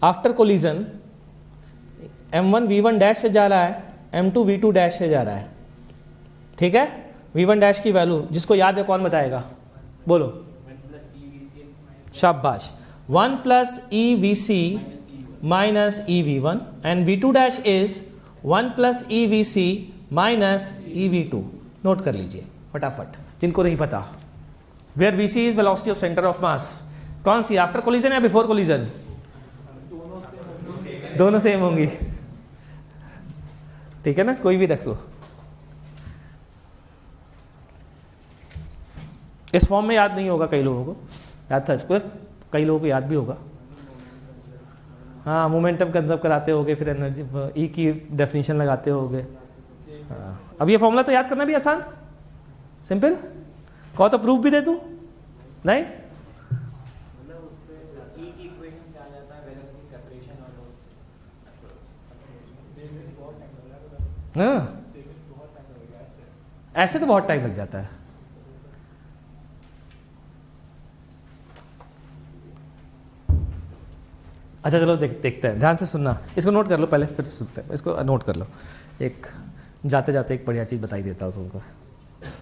after collision M1 V1 dash से जा रहा है, M2 V2 डैश से जा रहा है। ठीक है, V1 डैश की वैल्यू जिसको याद है कौन बताएगा? बोलो, शाबाश। 1 plus E V C minus E V one and V2 dash is 1 plus E V C minus E V two. Note कर लीजिए फटाफट जिनको नहीं पता। Where V C is velocity of centre of mass, कौन सी, आफ्टर कोलिजन या before collision? दोनों सेम होंगी, ठीक है ना, कोई भी रख लो। इस फॉर्म में याद नहीं होगा कई लोगों को, याद था इसको, कई लोगों को याद भी होगा। हाँ, मोमेंटम कंजर्व कराते होगे, फिर एनर्जी ई की डेफिनेशन लगाते होगे। हाँ, अब ये फॉर्मूला तो याद करना भी आसान, सिंपल। कहो तो प्रूफ भी दे दूँ? नहीं, मतलब उससे ई की इक्वेशन से आ जाता है वेलोसिटी सेपरेशन और लॉस। हाँ, ऐसे तो बहुत टाइम लग जाता है। अच्छा चलो देखते हैं, ध्यान से सुनना, इसको नोट कर लो पहले फिर सुनते हैं। इसको नोट कर लो, एक जाते जाते एक बढ़िया चीज़ बताई देता हूँ तुमको।